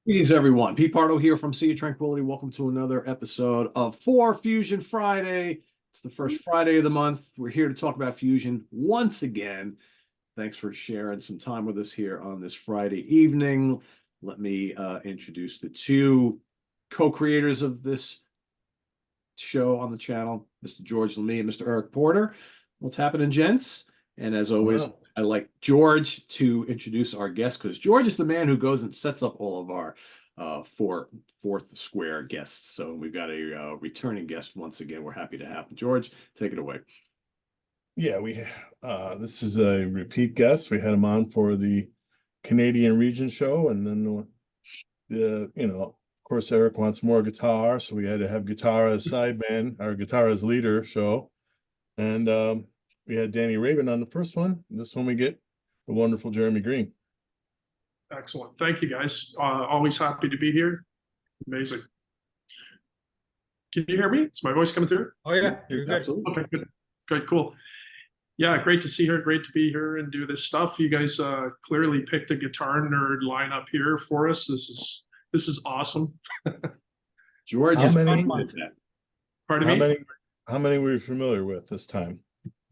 Greetings, everyone. Pete Pardo here from Sea of Tranquility. Welcome to another episode of 4Fusion Friday. It's the first Friday of the month. We're here to talk about fusion once again. Thanks for sharing some time with us here on this Friday evening. Let me introduce the two co-creators of this show on the channel, Mr. George Lamie and Mr. Eric Porter. What's happening, gents? And as always, I like George to introduce our guest because George is the man who goes and sets up all of our fourth square guests. So we've got a returning guest once again. We're happy to have him. George, take it away. Yeah, this is a repeat guest. We had him on for the Canadian region show, and then of course, Eric wants more guitar, so we had to have guitar as sideman, our guitar as leader show, and we had Danny Raven on the first one. This one we get the wonderful Jeremy Green. Excellent. Thank you, guys. Always happy to be here. Amazing. Can you hear me? Is my voice coming through? Oh, yeah. You're good. Absolutely. Okay, good. Good, cool. Yeah, great to see her. Great to be here and do this stuff. You guys clearly picked a guitar nerd lineup here for us. This is awesome. George, How many were you familiar with this time?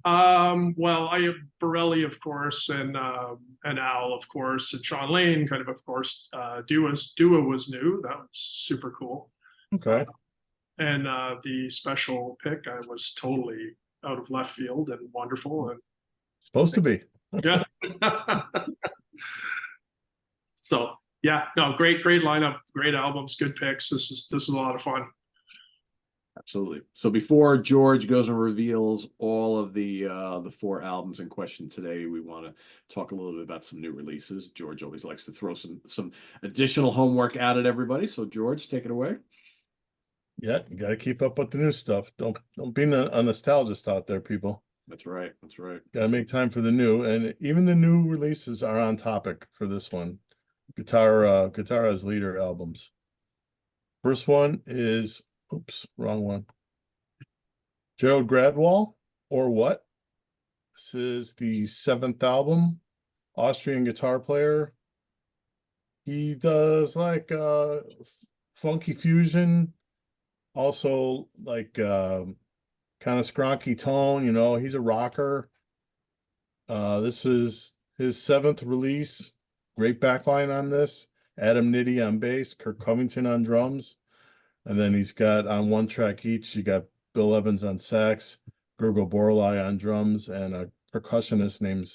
Well, I have Bireli, of course, and Al, of course, and Shawn Lane, of course. Dewa was new. That was super cool. Okay. And the special pick, I was totally out of left field and wonderful. And Supposed to be. yeah. So yeah, no, great lineup, great albums, good picks. This is a lot of fun. Absolutely. So before George goes and reveals all of the four albums in question today, we want to talk a little bit about some new releases. George always likes to throw some additional homework out at everybody. So George, take it away. Yeah, you got to keep up with the new stuff. Don't be a nostalgist out there, people. That's right. That's right. Got to make time for the new, and even the new releases are on topic for this one. Guitar as leader albums. First one is, oops, wrong one. Gerald Gradwall, or What? This is the 7th album. Austrian guitar player. He does like funky fusion, also like kind of skronky tone. He's a rocker. This is his 7th release. Great backline on this. Adam Nitti on bass, Kirk Covington on drums. And then he's got on one track each, you got Bill Evans on sax, Gurgo Borlai on drums, and a percussionist named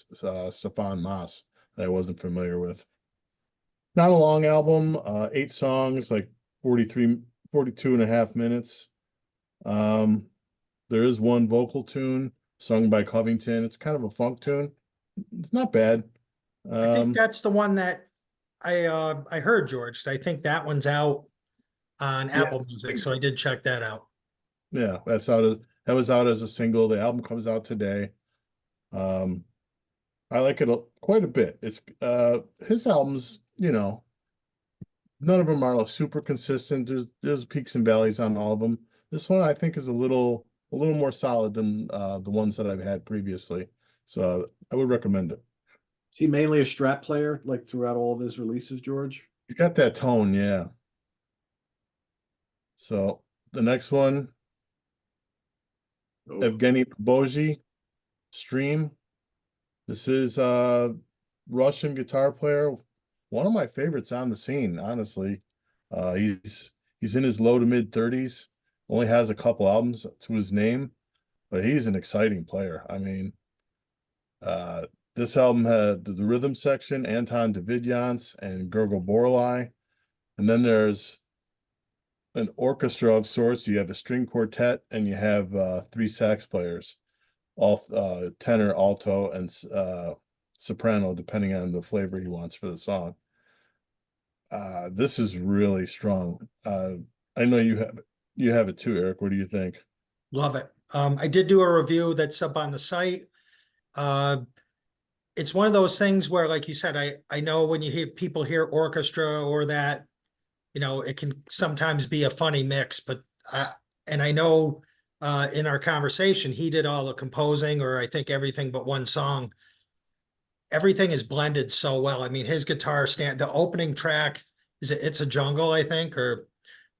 Stefan Maas that I wasn't familiar with. Not a long album, 8 songs, like 42 and a half minutes. There is one vocal tune sung by Covington. It's kind of a funk tune. It's not bad. I think that's the one that I heard, George, because I think that one's out on Apple Music, so I did check that out. Yeah, that was out as a single. The album comes out today. I like it quite a bit. It's his albums, none of them are super consistent. There's peaks and valleys on all of them. This one I think is a little more solid than the ones that I've had previously. So I would recommend it. Is he mainly a Strat player, like throughout all of his releases, George? He's got that tone, yeah. So the next one, Evgeny Boji, Stream. This is a Russian guitar player, one of my favorites on the scene, honestly. He's in his low to mid 30s, only has a couple albums to his name, but he's an exciting player. I mean, this album had the rhythm section, Anton Davidyans and Gurgo Borlai. And then there's an orchestra of sorts. You have a string quartet and you have 3 sax players, all tenor, alto, and soprano, depending on the flavor he wants for the song. This is really strong. I know you have it too, Eric. What do you think? Love it. I did do a review that's up on the site. It's one of those things where, like you said, I know when you hear people hear orchestra or that, it can sometimes be a funny mix, but and I know in our conversation, he did all the composing, or I think everything but one song. Everything is blended so well. I mean, his guitar the opening track is it It's a Jungle, I think, or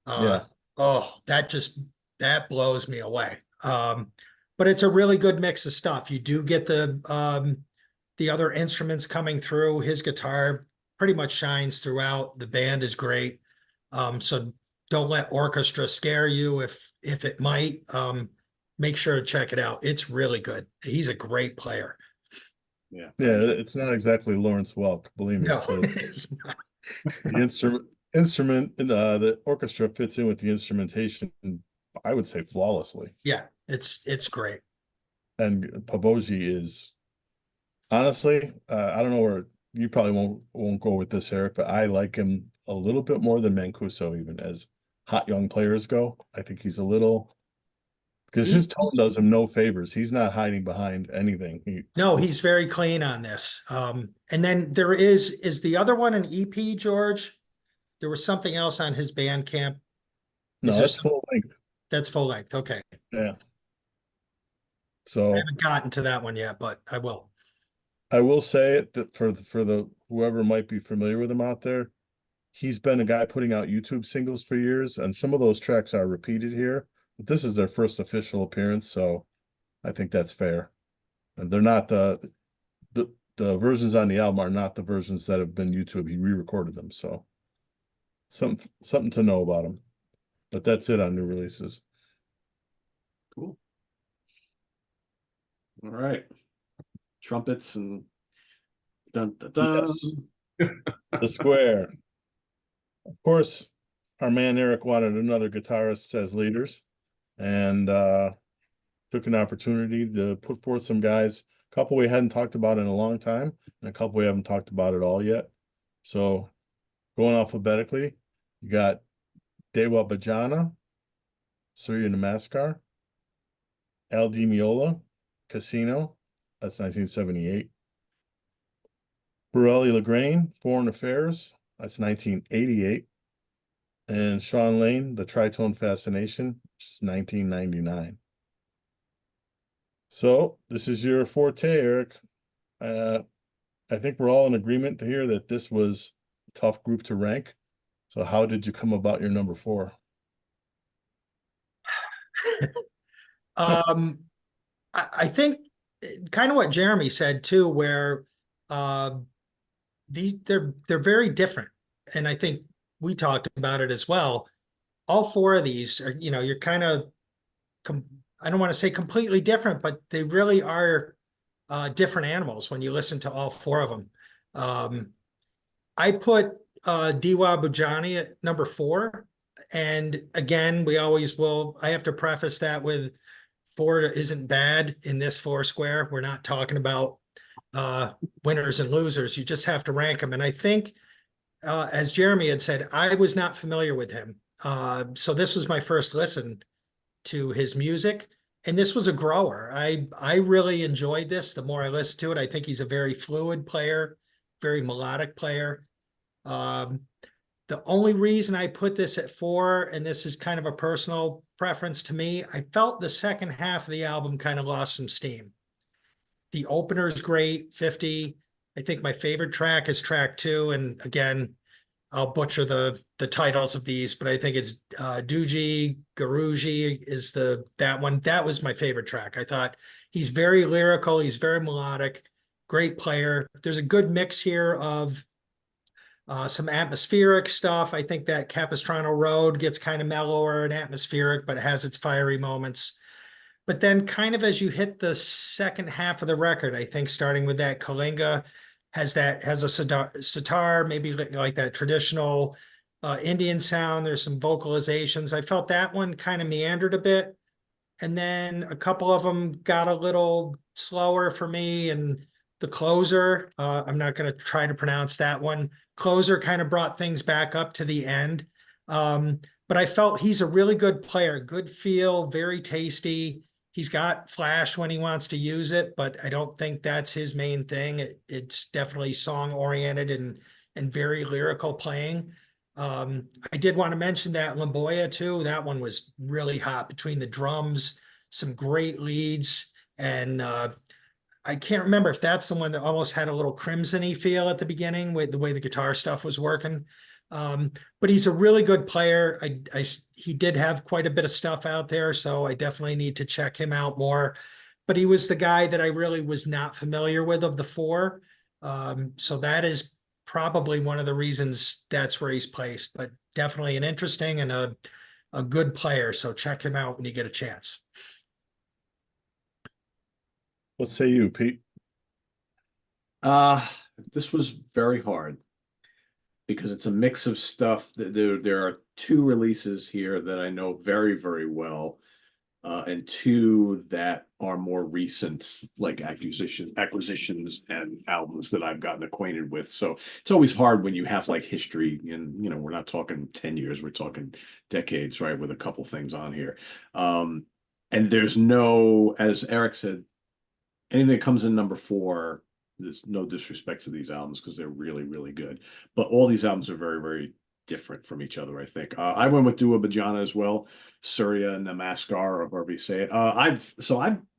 Yeah. oh, that blows me away. But it's a really good mix of stuff. You do get the other instruments coming through. His guitar pretty much shines throughout. The band is great. So don't let orchestra scare you if it might. Make sure to check it out. It's really good. He's a great player. Yeah. Yeah, it's not exactly Lawrence Welk, believe me. No, but it's not. the the orchestra fits in with the instrumentation, I would say flawlessly. Yeah, it's great. And Paboji is honestly, I don't know where you probably won't go with this, Eric, but I like him a little bit more than Mancuso, even as hot young players go. I think he's a little because his tone does him no favors. He's not hiding behind anything. No, he's very clean on this. And then there is the other one an EP, George? There was something else on his Bandcamp. No, Is there that's full length. That's full length. Okay. Yeah. I So haven't gotten to that one yet, but I will. I will say it that for the whoever might be familiar with him out there, he's been a guy putting out YouTube singles for years, and some of those tracks are repeated here. But this is their first official appearance, so I think that's fair. And they're not the versions on the album are not the versions that have been YouTube. He re-recorded them, so something to know about him. But that's it on new releases. Cool. All right. Trumpets and dun dun dun. Yes. The Square. Of course, our man Eric wanted another guitarist as leaders, and took an opportunity to put forth some guys, a couple we hadn't talked about in a long time, and a couple we haven't talked about at all yet. So going alphabetically, you got Dewa Budjana, Surya Namaskar, DiMeola, Casino, that's 1978. Bireli Lagrene, Foreign Affairs, that's 1988. And Shawn Lane, The Tritone Fascination, which is 1999. So this is your forte, Eric. I think we're all in agreement to hear that this was a tough group to rank. So how did you come about your number 4? I think kind of what Jeremy said too, where they're very different. And I think we talked about it as well. All 4 of these are, you're kind of, I don't want to say completely different, but they really are different animals when you listen to all 4 of them. I put Dewa Budjana at number 4. And again, we always will, I have to preface that with 4 isn't bad in this 4 square. We're not talking about winners and losers. You just have to rank them. And I think, as Jeremy had said, I was not familiar with him. So this was my first listen to his music. And this was a grower. I really enjoyed this. The more I listened to it, I think he's a very fluid player, very melodic player. The only reason I put this at 4, and this is kind of a personal preference to me, I felt the second half of the album kind of lost some steam. The opener's great, 50. I think my favorite track is track 2. And again, I'll butcher the titles of these, but I think it's Duji Garuji is that one. That was my favorite track. I thought he's very lyrical. He's very melodic, great player. There's a good mix here of some atmospheric stuff. I think that Capistrano Road gets kind of mellower and atmospheric, but it has its fiery moments. But then kind of as you hit the second half of the record, I think starting with that Kalinga has a sitar, maybe like that traditional Indian sound. There's some vocalizations. I felt that one kind of meandered a bit. And then a couple of them got a little slower for me. And the closer, I'm not going to try to pronounce that one. Closer kind of brought things back up to the end. But I felt he's a really good player, good feel, very tasty. He's got flash when he wants to use it, but I don't think that's his main thing. It's definitely song oriented and very lyrical playing. I did want to mention that Lamboya too. That one was really hot between the drums, some great leads. And I can't remember if that's the one that almost had a little crimson-y feel at the beginning with the way the guitar stuff was working. But he's a really good player. He did have quite a bit of stuff out there, so I definitely need to check him out more. But he was the guy that I really was not familiar with of the four. So that is probably one of the reasons that's where he's placed, but definitely an interesting and a good player. So check him out when you get a chance. What say you, Pete? This was very hard because it's a mix of stuff. There are two releases here that I know very, very well, and two that are more recent, like acquisitions and albums that I've gotten acquainted with. So it's always hard when you have like history, and we're not talking 10 years, we're talking decades, right? With a couple things on here. And there's no, as Eric said, anything that comes in number 4, there's no disrespect to these albums because they're really, really good. But all these albums are very, very different from each other, I think. I went with Dewa Budjana as well, Surya and Namaskar, or however you say it. I've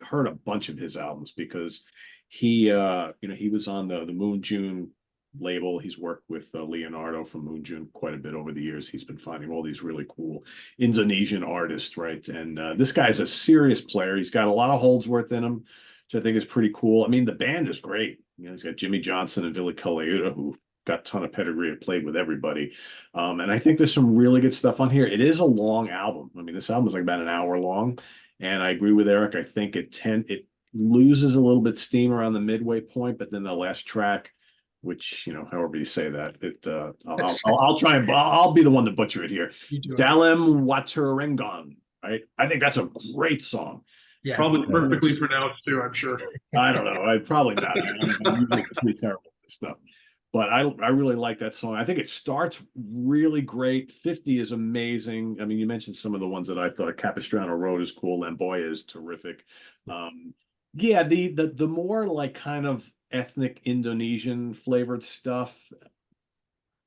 heard a bunch of his albums because he was on the Moon June label. He's worked with Leonardo from Moon June quite a bit over the years. He's been finding all these really cool Indonesian artists, right? And this guy's a serious player. He's got a lot of Holdsworth in him, which I think is pretty cool. I mean, the band is great. He's got Jimmy Johnson and Vili Colaiuta, who got a ton of pedigree and played with everybody. And I think there's some really good stuff on here. It is a long album. I mean, this album is like about an hour long. And I agree with Eric. I think it loses a little bit steam around the midway point, but then the last track, which, however you say that, I'll be the one to butcher it here. Dalam Waturengon, right? I think that's a great song. Yeah, probably perfectly pronounced too, I'm sure. I don't know. I probably not. I'm usually pretty terrible at this stuff. But I really like that song. I think it starts really great. 50 is amazing. I mean, you mentioned some of the ones that I thought. Capistrano Road is cool. Lamboya is terrific. Yeah, the more like kind of ethnic Indonesian flavored stuff,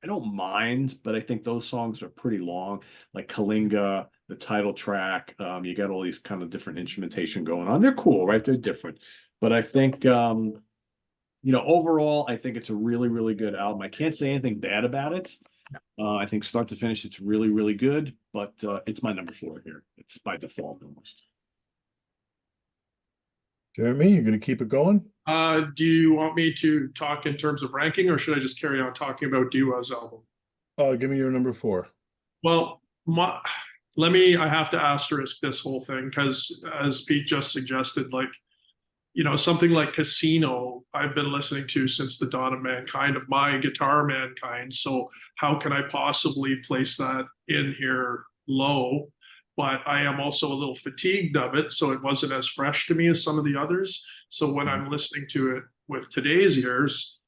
I don't mind, but I think those songs are pretty long. Like Kalinga, the title track, you got all these kind of different instrumentation going on. They're cool, right? They're different. But I think overall, I think it's a really, really good album. I can't say anything bad about it. I think start to finish, it's really, really good, but it's my number 4 here. It's by default almost. Jeremy, you're going to keep it going? Do you want me to talk in terms of ranking, or should I just carry on talking about Dewa's album? Give me your number 4. Well, I have to asterisk this whole thing because, as Pete just suggested, something like Casino, I've been listening to since the dawn of mankind, of my guitar mankind. So how can I possibly place that in here low? But I am also a little fatigued of it, so it wasn't as fresh to me as some of the others. So when I'm listening to it with today's ears,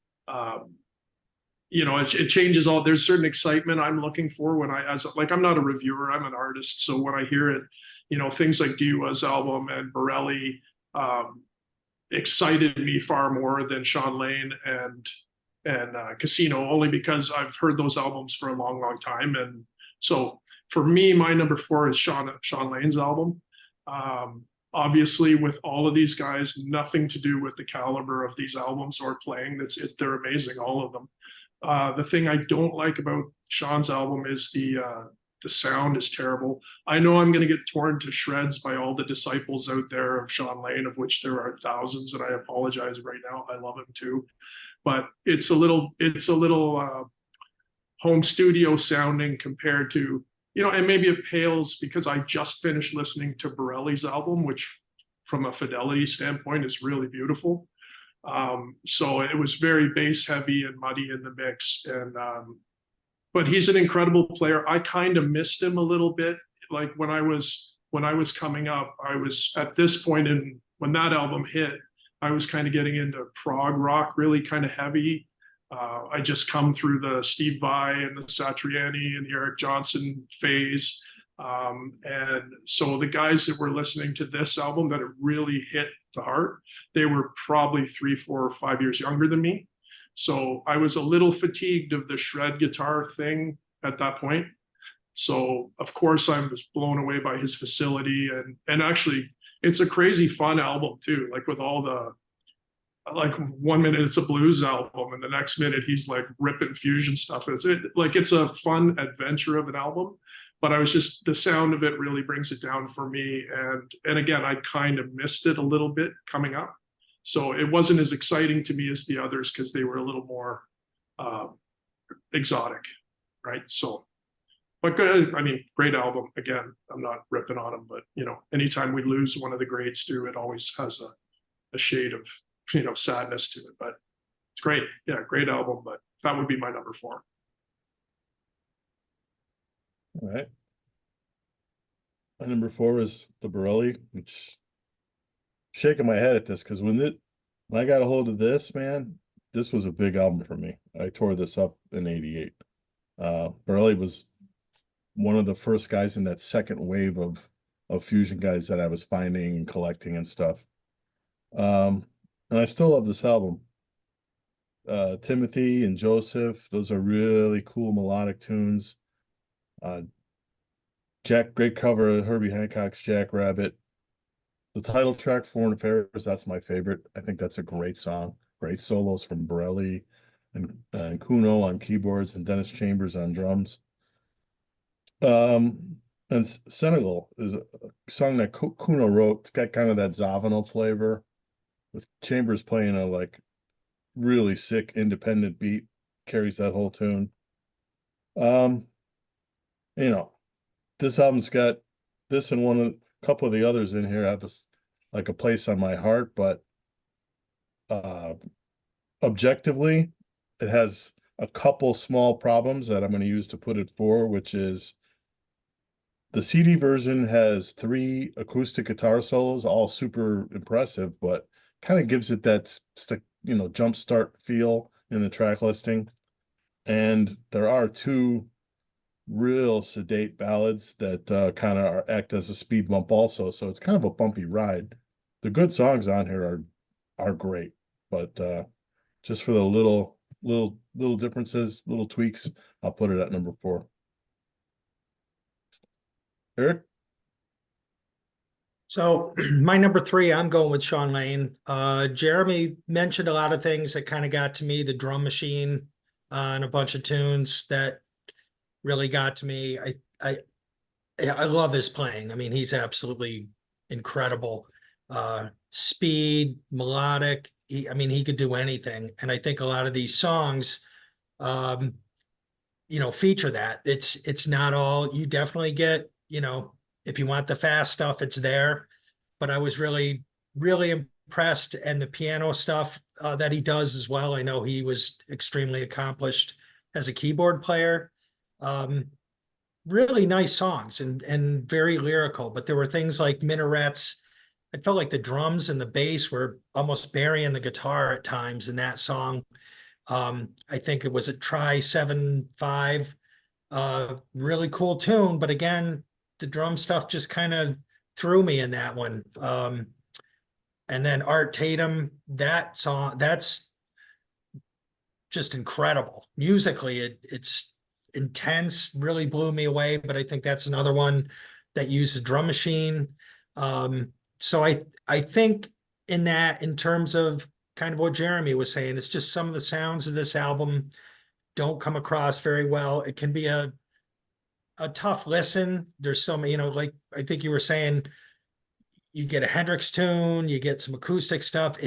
it changes all. There's certain excitement I'm looking for when I'm not a reviewer, I'm an artist. So when I hear it, things like Dewa's album and Bireli excited me far more than Shawn Lane and Casino, only because I've heard those albums for a long, long time. And so for me, my number 4 is Shawn Lane's album. Obviously, with all of these guys, nothing to do with the caliber of these albums or playing. They're amazing, all of them. The thing I don't like about Shawn's album is the sound is terrible. I know I'm going to get torn to shreds by all the disciples out there of Shawn Lane, of which there are thousands, and I apologize right now. I love him too, but it's a little home studio sounding compared to, and maybe it pales because I just finished listening to Bireli's album, which from a fidelity standpoint is really beautiful. So it was very bass heavy and muddy in the mix. And, but he's an incredible player. I kind of missed him a little bit. Like when I was coming up, I was at this point when that album hit, I was kind of getting into prog rock, really kind of heavy. I just come through the Steve Vai and the Satriani and the Eric Johnson phase. And so the guys that were listening to this album that it really hit the heart, they were probably 3, 4, or 5 years younger than me. So I was a little fatigued of the shred guitar thing at that point. So of course I was blown away by his facility, and actually it's a crazy fun album too, like with all the like 1 minute it's a blues album, and the next minute he's like ripping fusion stuff. It's a fun adventure of an album, but I was just, the sound of it really brings it down for me. And again, I kind of missed it a little bit coming up, so it wasn't as exciting to me as the others because they were a little more exotic, right? So, but good. I mean, great album. Again, I'm not ripping on them, but anytime we lose one of the greats too, it always has a shade of sadness to it. But it's great. Yeah, great album. But that would be my number 4. All right. My number 4 is the Bireli, which I'm shaking my head at this because when I got a hold of this, man, this was a big album for me. I tore this up in '88. Bireli was one of the first guys in that second wave of fusion guys that I was finding and collecting and stuff. And I still love this album. Timothy and Joseph, those are really cool melodic tunes. Great cover of Herbie Hancock's Jackrabbit. The title track, Foreign Affairs, that's my favorite. I think that's a great song. Great solos from Bireli and Kuno on keyboards and Dennis Chambers on drums. And Senegal is a song that Kuno wrote. It's got kind of that Zavano flavor, with Chambers playing a like really sick independent beat, carries that whole tune. This album's got this and a couple of the others in here have a place on my heart, but objectively, it has a couple small problems that I'm going to use to put it for, which is the CD version has 3 acoustic guitar solos, all super impressive, but kind of gives it that jump start feel in the track listing. And there are 2 real sedate ballads that kind of act as a speed bump also. So it's kind of a bumpy ride. The good songs on here are great, but just for the little differences, little tweaks, I'll put it at number 4. Eric? So my number 3, I'm going with Shawn Lane. Jeremy mentioned a lot of things that kind of got to me, the drum machine and a bunch of tunes that really got to me. I love his playing. I mean, he's absolutely incredible. Speed, melodic. He could do anything. And I think a lot of these songs, feature that. It's not all, you definitely get, if you want the fast stuff, it's there. But I was really, really impressed. And the piano stuff that he does as well. I know he was extremely accomplished as a keyboard player. Really nice songs and very lyrical, but there were things like minarets. I felt like the drums and the bass were almost burying the guitar at times in that song. I think it was a Try 7-5, really cool tune, but again, the drum stuff just kind of threw me in that one. And then Art Tatum, that song, that's just incredible. Musically, it's intense, really blew me away, but I think that's another one that used a drum machine. So I think in terms of kind of what Jeremy was saying, it's just some of the sounds of this album don't come across very well. It can be a tough listen. There's some, like I think you were saying, you get a Hendrix tune, you get some acoustic stuff.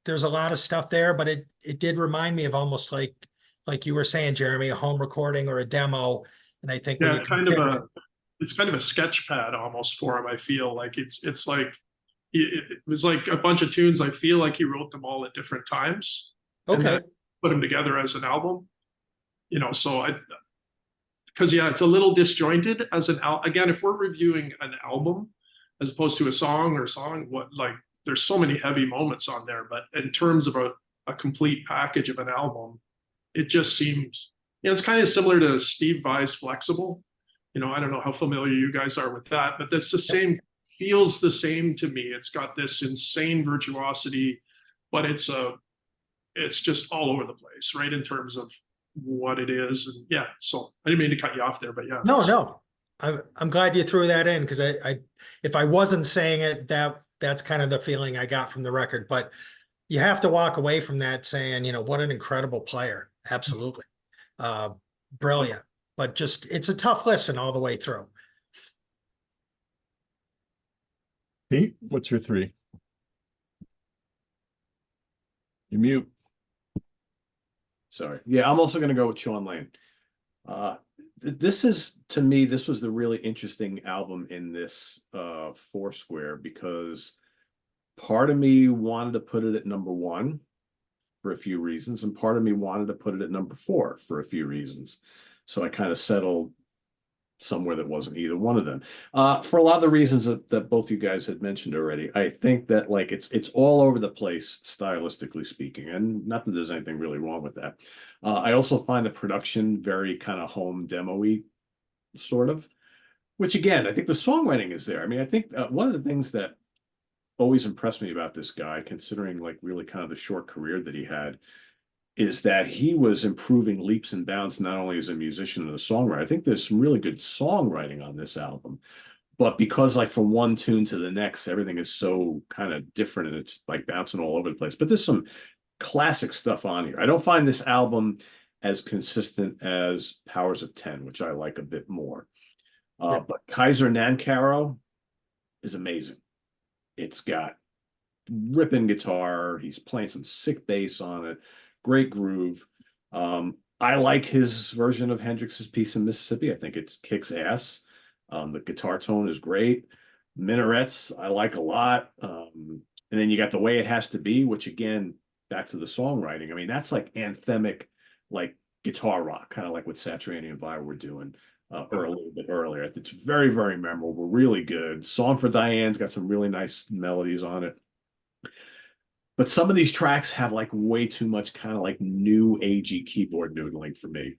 There's a lot of stuff there, but it did remind me of almost like you were saying, Jeremy, a home recording or a demo. And I think it's kind of a sketch pad almost for him. I feel like it's like it was like a bunch of tunes. I feel like he wrote them all at different times. Okay. And then put them together as an album. So because it's a little disjointed as again, if we're reviewing an album as opposed to a song, there's so many heavy moments on there, but in terms of a complete package of an album, it just seems, it's kind of similar to Steve Vai's Flexible. I don't know how familiar you guys are with that, but that's the same, feels the same to me. It's got this insane virtuosity, but it's just all over the place, right? In terms of what it is. And yeah, so I didn't mean to cut you off there, but yeah. No. I'm glad you threw that in, because if I wasn't saying it, that's kind of the feeling I got from the record. But you have to walk away from that saying, you know, what an incredible player. Absolutely. Brilliant. But just, it's a tough listen all the way through. Pete, what's your three? You mute. Sorry. Yeah, I'm also going to go with Shawn Lane. This is, to me, this was the really interesting album in this Foursquare, because part of me wanted to put it at number one for a few reasons, and part of me wanted to put it at number four for a few reasons. So I kind of settled somewhere that wasn't either one of them. For a lot of the reasons that both you guys had mentioned already. I think that like it's all over the place stylistically speaking, and not that there's anything really wrong with that. I also find the production very kind of home demo-y, sort of, which again, I think the songwriting is there. I mean, I think one of the things that always impressed me about this guy, considering like really kind of the short career that he had, is that he was improving leaps and bounds, not only as a musician and a songwriter. I think there's some really good songwriting on this album, but because like from one tune to the next, everything is so kind of different and it's like bouncing all over the place. But there's some classic stuff on here. I don't find this album as consistent as Powers of 10, which I like a bit more. But Kaiser Nankaro is amazing. It's got ripping guitar. He's playing some sick bass on it. Great groove. I like his version of Hendrix's piece in Mississippi. I think it kicks ass. The guitar tone is great. Minarets I like a lot. And then you got The Way It Has to Be, which again, back to the songwriting. I mean, that's like anthemic, like guitar rock, kind of like what Satriani and Vi were doing a little bit earlier. It's very, very memorable, really good. Song for Diane's got some really nice melodies on it. But some of these tracks have like way too much kind of like new agey keyboard noodling for me.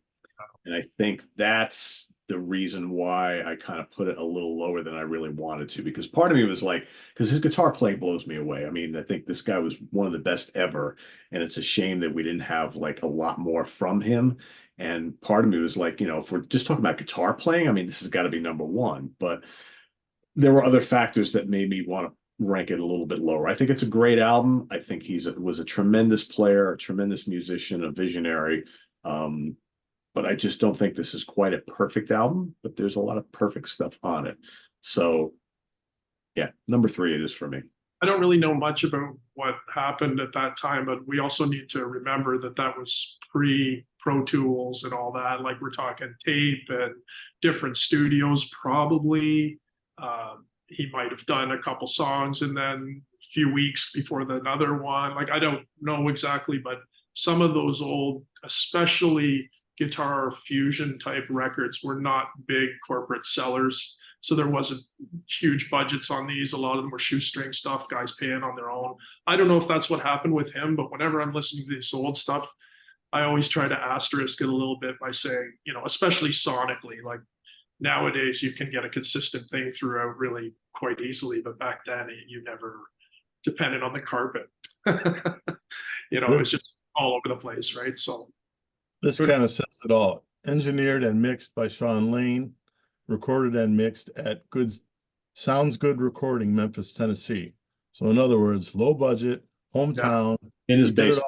And I think that's the reason why I kind of put it a little lower than I really wanted to, because part of me was like, because his guitar playing blows me away. I mean, I think this guy was one of the best ever. And it's a shame that we didn't have like a lot more from him. And part of me was like, you know, if we're just talking about guitar playing, I mean, this has got to be number one. But there were other factors that made me want to rank it a little bit lower. I think it's a great album. I think was a tremendous player, a tremendous musician, a visionary. But I just don't think this is quite a perfect album, but there's a lot of perfect stuff on it. So yeah, number three it is for me. I don't really know much about what happened at that time, but we also need to remember that that was pre-Pro Tools and all that. Like we're talking tape and different studios, probably. He might have done a couple songs and then a few weeks before another one. Like, I don't know exactly, but some of those old, especially guitar fusion type records, were not big corporate sellers. So there wasn't huge budgets on these. A lot of them were shoestring stuff, guys paying on their own. I don't know if that's what happened with him, but whenever I'm listening to this old stuff, I always try to asterisk it a little bit by saying, you know, especially sonically, like, nowadays you can get a consistent thing throughout really quite easily, but back then you never depended on the carpet. You know, it's just all over the place, right? So this kind of says it all. Engineered and mixed by Shawn Lane, recorded and mixed at Sounds Good Recording, Memphis, Tennessee. So in other words, low budget, hometown, in his basement.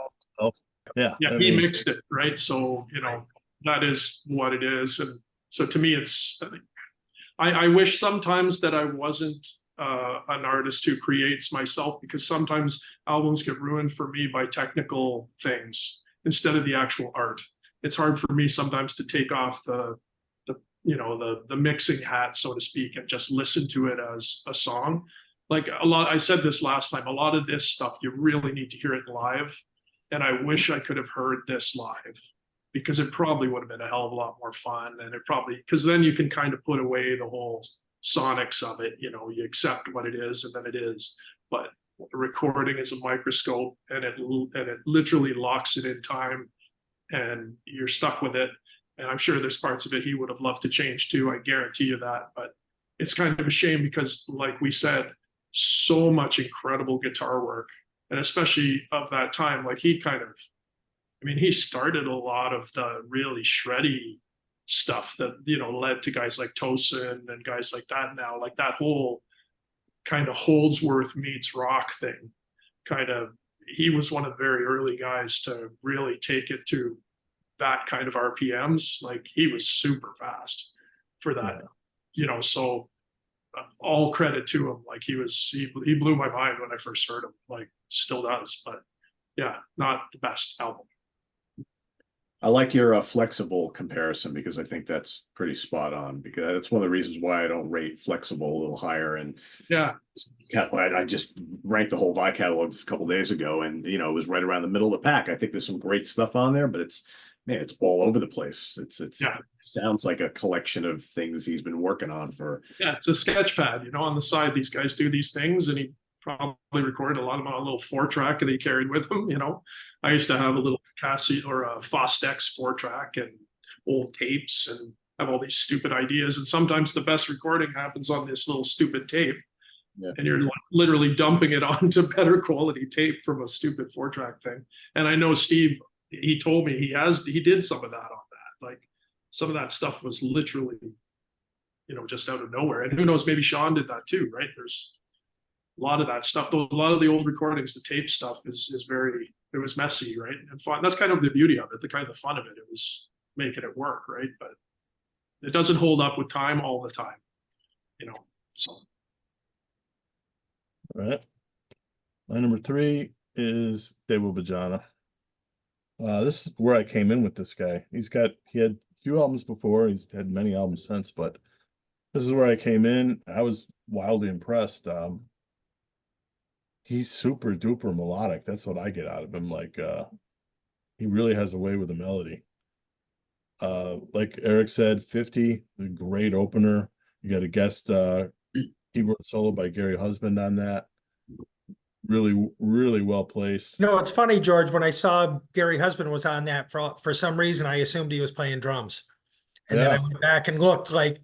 Yeah, he mixed it, right? So, you know, that is what it is. And so to me, it's, I wish sometimes that I wasn't an artist who creates myself, because sometimes albums get ruined for me by technical things instead of the actual art. It's hard for me sometimes to take off the mixing hat, so to speak, and just listen to it as a song. Like I said this last time, a lot of this stuff, you really need to hear it live. And I wish I could have heard this live, because it probably would have been a hell of a lot more fun. And it probably, because then you can kind of put away the whole sonics of it. You know, you accept what it is and then it is. But recording is a microscope, and it literally locks it in time, and you're stuck with it. And I'm sure there's parts of it he would have loved to change too. I guarantee you that. But it's kind of a shame because, like we said, so much incredible guitar work. And especially of that time, like he started a lot of the really shreddy stuff that, you know, led to guys like Tosin and guys like that now. Like that whole kind of Holdsworth meets rock thing kind of, he was one of the very early guys to really take it to that kind of RPMs. Like he was super fast for that, so all credit to him. Like he blew my mind when I first heard him, like still does, but yeah, not the best album. I like your flexible comparison because I think that's pretty spot on, because that's one of the reasons why I don't rate flexible a little higher. And Yeah, I just ranked the whole Vi catalog just a couple days ago, and it was right around the middle of the pack. I think there's some great stuff on there, but it's all over the place. It sounds like a collection of things he's been working on for. Yeah, it's a sketch pad, on the side. These guys do these things, and he probably recorded a lot of them on a little 4-track that he carried with him. I used to have a little Cassie or a Fostex 4-track and old tapes, and have all these stupid ideas. And sometimes the best recording happens on this little stupid tape. Yeah. And you're literally dumping it onto better quality tape from a stupid 4-track thing. And I know Steve, he told me he did some of that on that. Like some of that stuff was literally, just out of nowhere. And who knows, maybe Shawn did that too, right? There's a lot of that stuff. A lot of the old recordings, the tape stuff it was messy, right? And fun. That's kind of the beauty of it, the kind of the fun of it. It was making it work, right? But it doesn't hold up with time all the time, so. All right. My number 3 is Dewa Budjana. This is where I came in with this guy. He had a few albums before. He's had many albums since, but this is where I came in. I was wildly impressed. He's super duper melodic. That's what I get out of him. Like, he really has a way with the melody. Like Eric said, 50, a great opener. You got a guest keyboard solo by Gary Husband on that. Really, really well placed. It's funny, George, when I saw Gary Husband was on that, for some reason, I assumed he was playing drums. And then I went back and looked, like,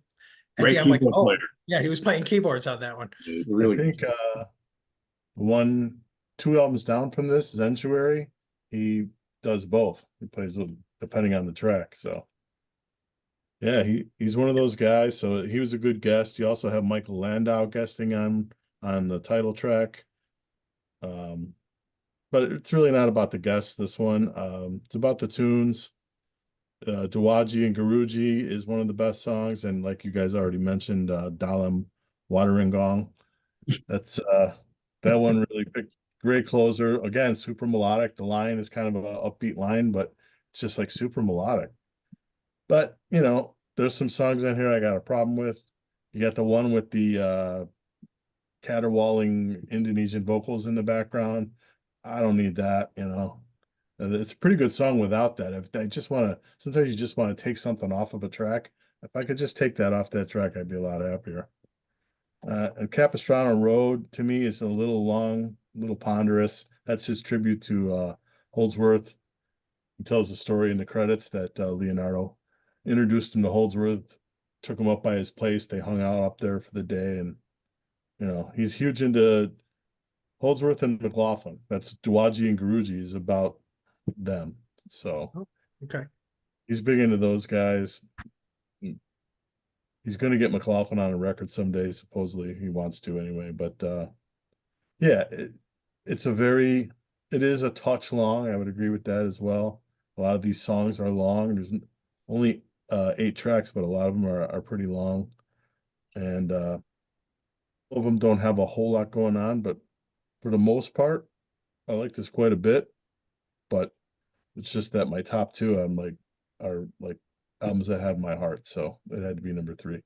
great keyboard player. Yeah, he was playing keyboards on that one. Really, I think 2 albums down from this, Zentuary, he does both. He plays depending on the track. So yeah, he's one of those guys. So he was a good guest. You also have Michael Landau guesting on the title track. But it's really not about the guests, this one. It's about the tunes. Dawaji and Guruji is one of the best songs, and like you guys already mentioned, Dalam Wateringong. That's that one really picked. Great closer. Again, super melodic. The line is kind of an upbeat line, but it's just like super melodic. But there's some songs in here I got a problem with. You got the one with the caterwauling Indonesian vocals in the background. I don't need that, It's a pretty good song without that. If I just sometimes you just want to take something off of a track. If I could just take that off that track, I'd be a lot happier. And Capistrano Road to me is a little long, a little ponderous. That's his tribute to Holdsworth. He tells the story in the credits that Leonardo introduced him to Holdsworth, took him up by his place. They hung out up there for the day, and he's huge into Holdsworth and McLaughlin. That's Dawaji and Guruji is about them. So okay, he's big into those guys. He's going to get McLaughlin on a record someday. Supposedly he wants to anyway. But yeah, it is a touch long. I would agree with that as well. A lot of these songs are long. There's only 8 tracks, but a lot of them are pretty long, and all of them don't have a whole lot going on. But for the most part, I like this quite a bit. But it's just that my top 2 are albums that have my heart, so it had to be number 3.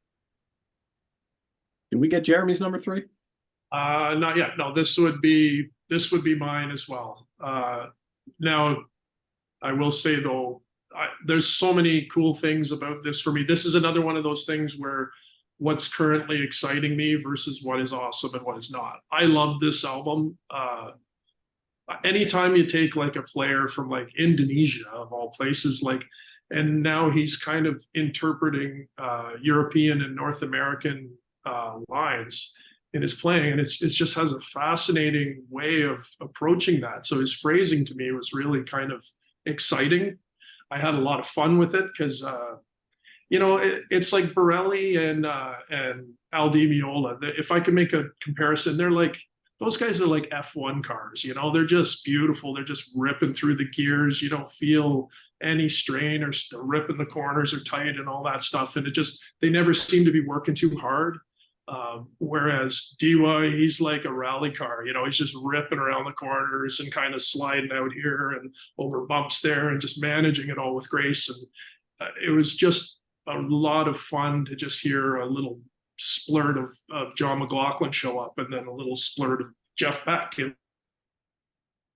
Did we get Jeremy's number 3? Not yet. No, this would be mine as well. Now, I will say though, there's so many cool things about this for me. This is another one of those things where what's currently exciting me versus what is awesome and what is not. I love this album. Anytime you take like a player from like Indonesia of all places, and now he's kind of interpreting European and North American lines in his playing, and it just has a fascinating way of approaching that. So his phrasing to me was really kind of exciting. I had a lot of fun with it because it's like Bireli and DiMeola. If I could make a comparison, they're like those guys are like F1 cars, you know, they're just beautiful. They're just ripping through the gears. You don't feel any strain or ripping the corners are tight and all that stuff. And they never seem to be working too hard. Whereas Dewa, he's like a rally car, you know, he's just ripping around the corners and kind of sliding out here and over bumps there and just managing it all with grace. And it was just a lot of fun to just hear a little splurt of John McLaughlin show up, and then a little splurt of Jeff Beck, and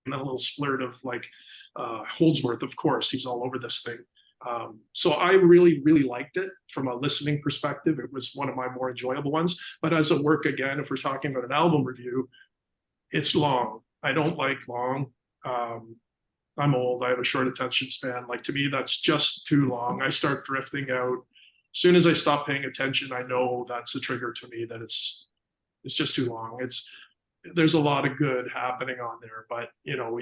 then a little splurt of like Holdsworth. Of course, he's all over this thing. So I really, really liked it from a listening perspective. It was one of my more enjoyable ones. But as a work, again, if we're talking about an album review, it's long. I don't like long. I'm old. I have a short attention span. Like, to me, that's just too long. I start drifting out. As soon as I stop paying attention, I know that's a trigger to me that it's just too long. There's a lot of good happening on there, but you know,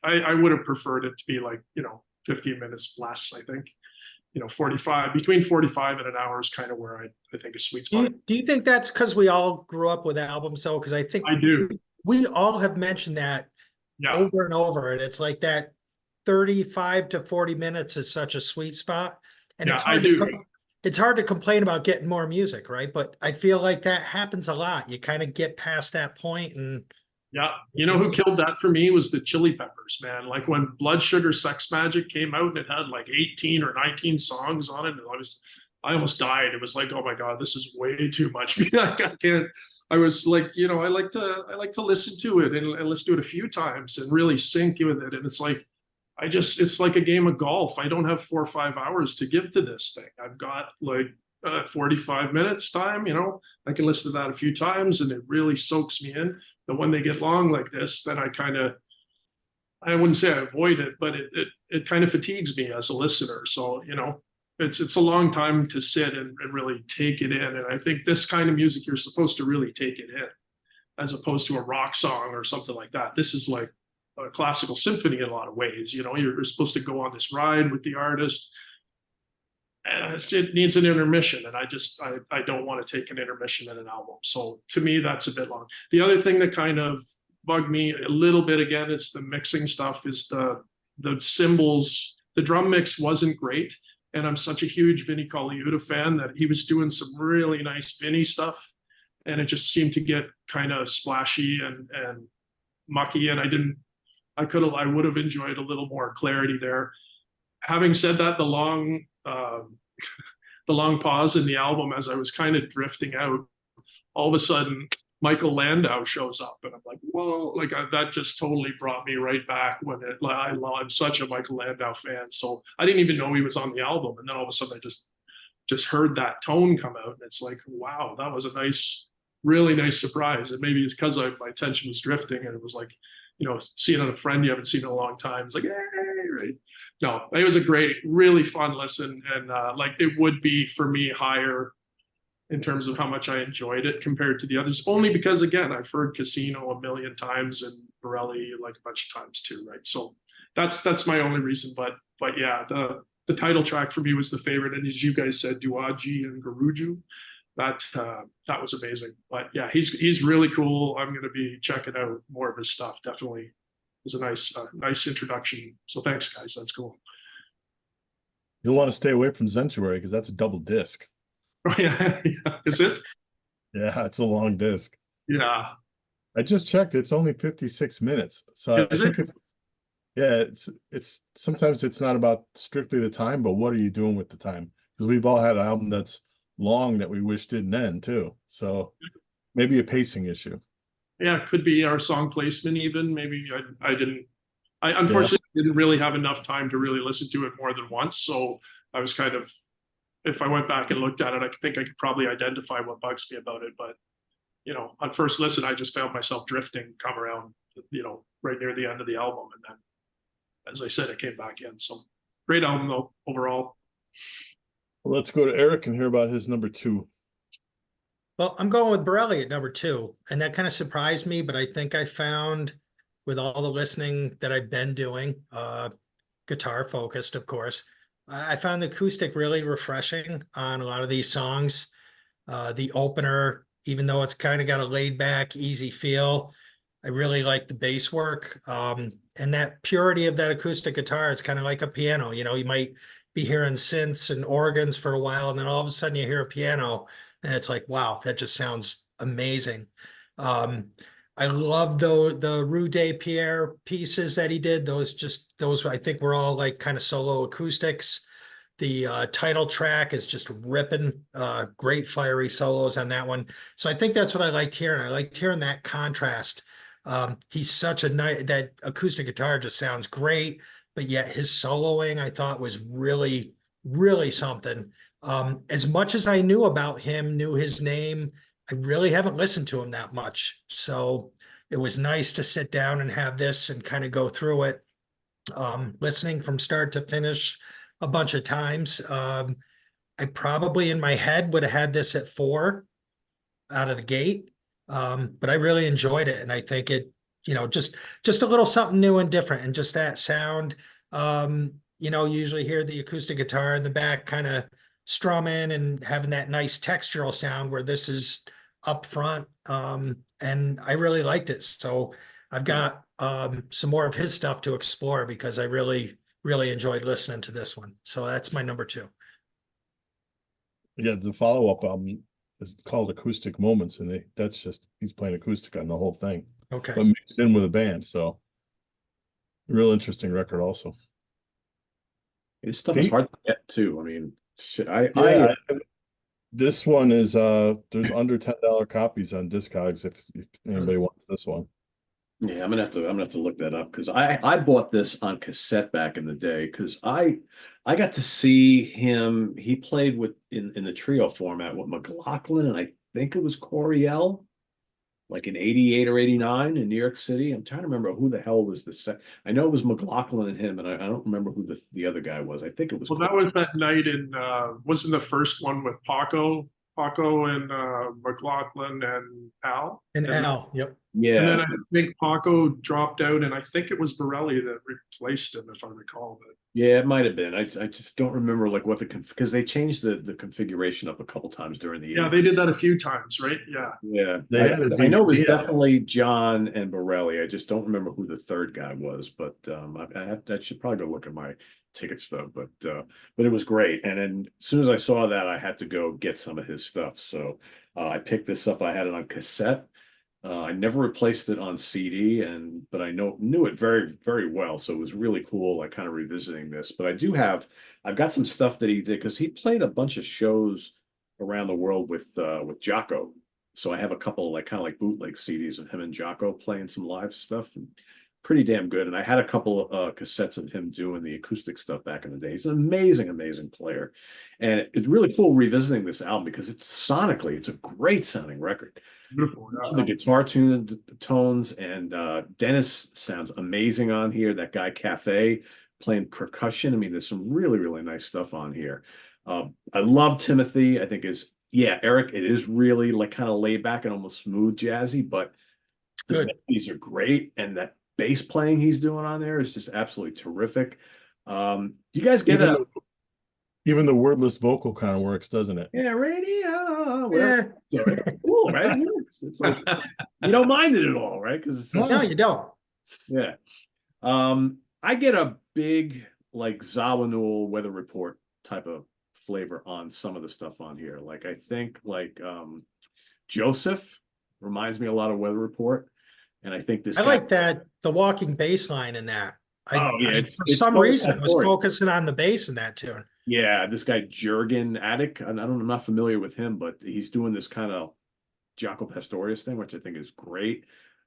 I would have preferred it to be like, you know, 15 minutes less. I think, you know, 45, between 45 and an hour is kind of where I think a sweet spot. Do you think that's because we all grew up with albums though? Because I think I do. We all have mentioned that over and over. And it's like that 35 to 40 minutes is such a sweet spot. And it's hard to complain about getting more music, right? But I feel like that happens a lot. You kind of get past that point and yeah, you know who killed that for me was the Chili Peppers, man. Like when Blood Sugar Sex Magic came out and it had like 18 or 19 songs on it, and I almost died. It was like, oh my God, this is way too much. I can't. I was like, you know, I like to listen to it and listen to it a few times and really sink with it. And it's like, it's like a game of golf. I don't have 4 or 5 hours to give to this thing. I've got like 45 minutes time, you know, I can listen to that a few times and it really soaks me in. But when they get long like this, then I wouldn't say I avoid it, but it kind of fatigues me as a listener. So, you know, it's a long time to sit and really take it in. And I think this kind of music, you're supposed to really take it in as opposed to a rock song or something like that. This is like a classical symphony in a lot of ways. You know, you're supposed to go on this ride with the artist, and it needs an intermission. And I don't want to take an intermission in an album. So to me, that's a bit long. The other thing that kind of bugged me a little bit, again, is the mixing stuff, is the cymbals. The drum mix wasn't great. And I'm such a huge Vinnie Colaiuta fan that he was doing some really nice Vinnie stuff. And it just seemed to get kind of splashy and mucky. And I would have enjoyed a little more clarity there. Having said that, the long pause in the album, as I was kind of drifting out, all of a sudden Michael Landau shows up, and I'm like, whoa! Like that just totally brought me right back when I'm such a Michael Landau fan, so I didn't even know he was on the album, and then all of a sudden I just heard that tone come out, and it's like, wow, that was a really nice surprise. And maybe it's because my attention was drifting, and it was like, you know, seeing a friend you haven't seen in a long time. It's like, hey, right? No, it was a great, really fun listen. And like it would be for me higher in terms of how much I enjoyed it compared to the others, only because, again, I've heard Casino a million times and Bireli like a bunch of times too, right? So that's my only reason. But yeah, the title track for me was the favorite. And as you guys said, Duaji and Garuju, that was amazing. But yeah, he's really cool. I'm going to be checking out more of his stuff. Definitely, it was a nice introduction. So thanks, guys. That's cool. You'll want to stay away from Zentuary because that's a double disc. Oh yeah, is it? Yeah, it's a long disc. Yeah, I just checked. It's only 56 minutes. So I think it's sometimes it's not about strictly the time, but what are you doing with the time? Because we've all had an album that's long that we wish didn't end too. So maybe a pacing issue. Yeah, it could be our song placement even. Maybe I unfortunately didn't really have enough time to really listen to it more than once. So I was kind of, if I went back and looked at it, I think I could probably identify what bugs me about it. But, you know, on first listen, I just found myself drifting, come around, you know, right near the end of the album. And then, as I said, it came back in. So great album though, overall. Well, let's go to Eric and hear about his number 2. Well, I'm going with Bireli at number 2, and that kind of surprised me, but I think I found with all the listening that I've been doing, guitar focused, of course, I found the acoustic really refreshing on a lot of these songs. The opener even though it's kind of got a laid back, easy feel. I really like the bass work. And that purity of that acoustic guitar is kind of like a piano. You know, you might be hearing synths and organs for a while, and then all of a sudden you hear a piano, and it's like, wow, that just sounds amazing. I love the Rue de Pierre pieces that he did. Those I think were all like kind of solo acoustics. The title track is just ripping, great fiery solos on that one. So I think that's what I liked hearing. I liked hearing that contrast. He's such a nice, that acoustic guitar just sounds great, but yet his soloing I thought was really, really something. As much as I knew about him, knew his name, I really haven't listened to him that much. So it was nice to sit down and have this and kind of go through it, listening from start to finish a bunch of times. I probably in my head would have had this at 4 out of the gate. But I really enjoyed it. And I think it, just a little something new and different, and just that sound. Usually hear the acoustic guitar in the back kind of strumming and having that nice textural sound, where this is up front. And I really liked it. So I've got some more of his stuff to explore, because I really, really enjoyed listening to this one. So that's my number 2. Yeah, the follow-up album is called Acoustic Moments, and that's just he's playing acoustic on the whole thing, Okay. but mixed in with a band. So real interesting record also. His stuff is hard to get too. I mean, shit, this one is there's under $10 copies on Discogs if anybody wants this one. Yeah, I'm gonna have to look that up, because I bought this on cassette back in the day, because I got to see him. He played in the trio format with McLaughlin, and I think it was Coriel, like in 88 or 89 in New York City. I'm trying to remember who the hell was the set. I know it was McLaughlin and him, and I don't remember who the other guy was. I think it was. Well, that was that night in wasn't the first one with Paco and McLaughlin and Al. And Al, yep. Yeah. And then I think Paco dropped out, and I think it was Bireli that replaced him, if I recall. But Yeah, it might have been. I just don't remember like what because they changed the configuration up a couple times during the year. yeah, they did that a few times, right? Yeah. Yeah, They had a I know it was DVD. definitely John and Bireli. I just don't remember who the third guy was, but I should probably go look at my ticket stub. But it was great. And then as soon as I saw that, I had to go get some of his stuff. So I picked this up. I had it on cassette. I never replaced it on CD, but I knew it very, very well. So it was really cool, like kind of revisiting this. But I've got some stuff that he did, because he played a bunch of shows around the world with Jocko. So I have a couple like kind of like bootleg CDs of him and Jocko playing some live stuff, and pretty damn good. And I had a couple cassettes of him doing the acoustic stuff back in the day. He's an amazing, amazing player. And it's really cool revisiting this album, because sonically, it's a great sounding record. Beautiful. The guitar tones, and Dennis sounds amazing on here. That guy Cafe playing percussion. I mean, there's some really, really nice stuff on here. I love Timothy. I think Eric, it is really like kind of laid back and almost smooth jazzy, but the melodies are great, and that bass playing he's doing on there is just absolutely terrific. You guys get even the wordless vocal kind of works, doesn't it? Yeah, radio. Whatever. Yeah. It's cool, right? It's like you don't mind it at all, right? Because no, you don't. Yeah. I get a big like Zawinul weather report type of flavor on some of the stuff on here. Like I think like Joseph reminds me a lot of Weather Report, and I think I like that the walking bass line in that. For some reason, I was focusing on the bass in that tune. Yeah, this guy Jurgen Attic, I'm not familiar with him, but he's doing this kind of Jaco Pastorius thing, which I think is great.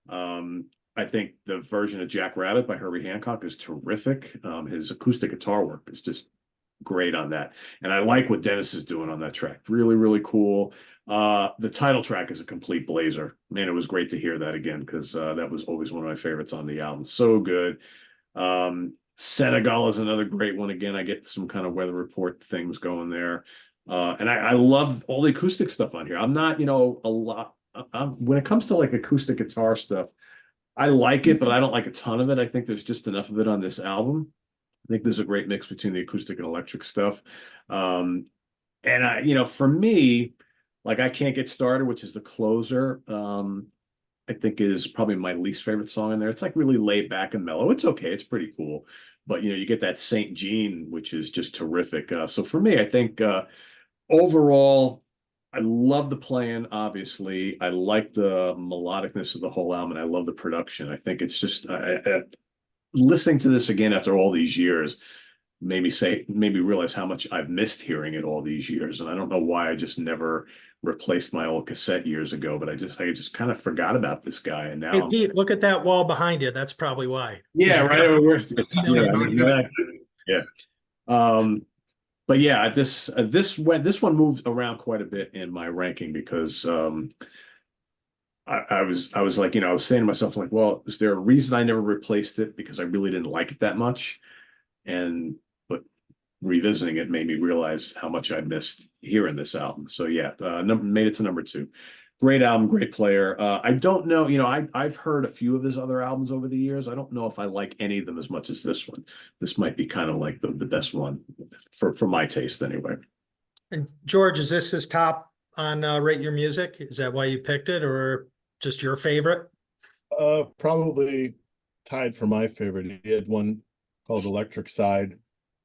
I think the version of Jack Rabbit by Herbie Hancock is terrific. His acoustic guitar work is just great on that. And I like what Dennis is doing on that track. Really, really cool. The title track is a complete blazer. Man, it was great to hear that again, because that was always one of my favorites on the album. So good. Senegal is another great one. Again, I get some kind of weather report things going there. And I love all the acoustic stuff on here. I'm not, a lot. When it comes to like acoustic guitar stuff, I like it, but I don't like a ton of it. I think there's just enough of it on this album. I think there's a great mix between the acoustic and electric stuff. And for me, Like I Can't Get Started, which is the closer. I think is probably my least favorite song in there. It's like really laid back and mellow. It's okay. It's pretty cool. But you get that Saint Jean, which is just terrific. So for me, I think overall, I love the playing, obviously. I like the melodicness of the whole album, and I love the production. I think it's just listening to this again after all these years made me realize how much I've missed hearing it all these years. And I don't know why I just never replaced my old cassette years ago, but I just kind of forgot about this guy. And Hey, now, Pete, look at that wall behind you. That's probably why. yeah, right. Yeah. Yeah. But yeah, this one moves around quite a bit in my ranking because I was like, I was saying to myself, like, well, is there a reason I never replaced it? Because I really didn't like it that much. But revisiting it made me realize how much I missed hearing this album. So yeah, made it to number 2. Great album, great player. I don't know, I've heard a few of his other albums over the years. I don't know if I like any of them as much as this one. This might be kind of like the best one for my taste anyway. And George, is this his top on Rate Your Music? Is that why you picked it, or just your favorite? Probably tied for my favorite. He had one called Electric Side,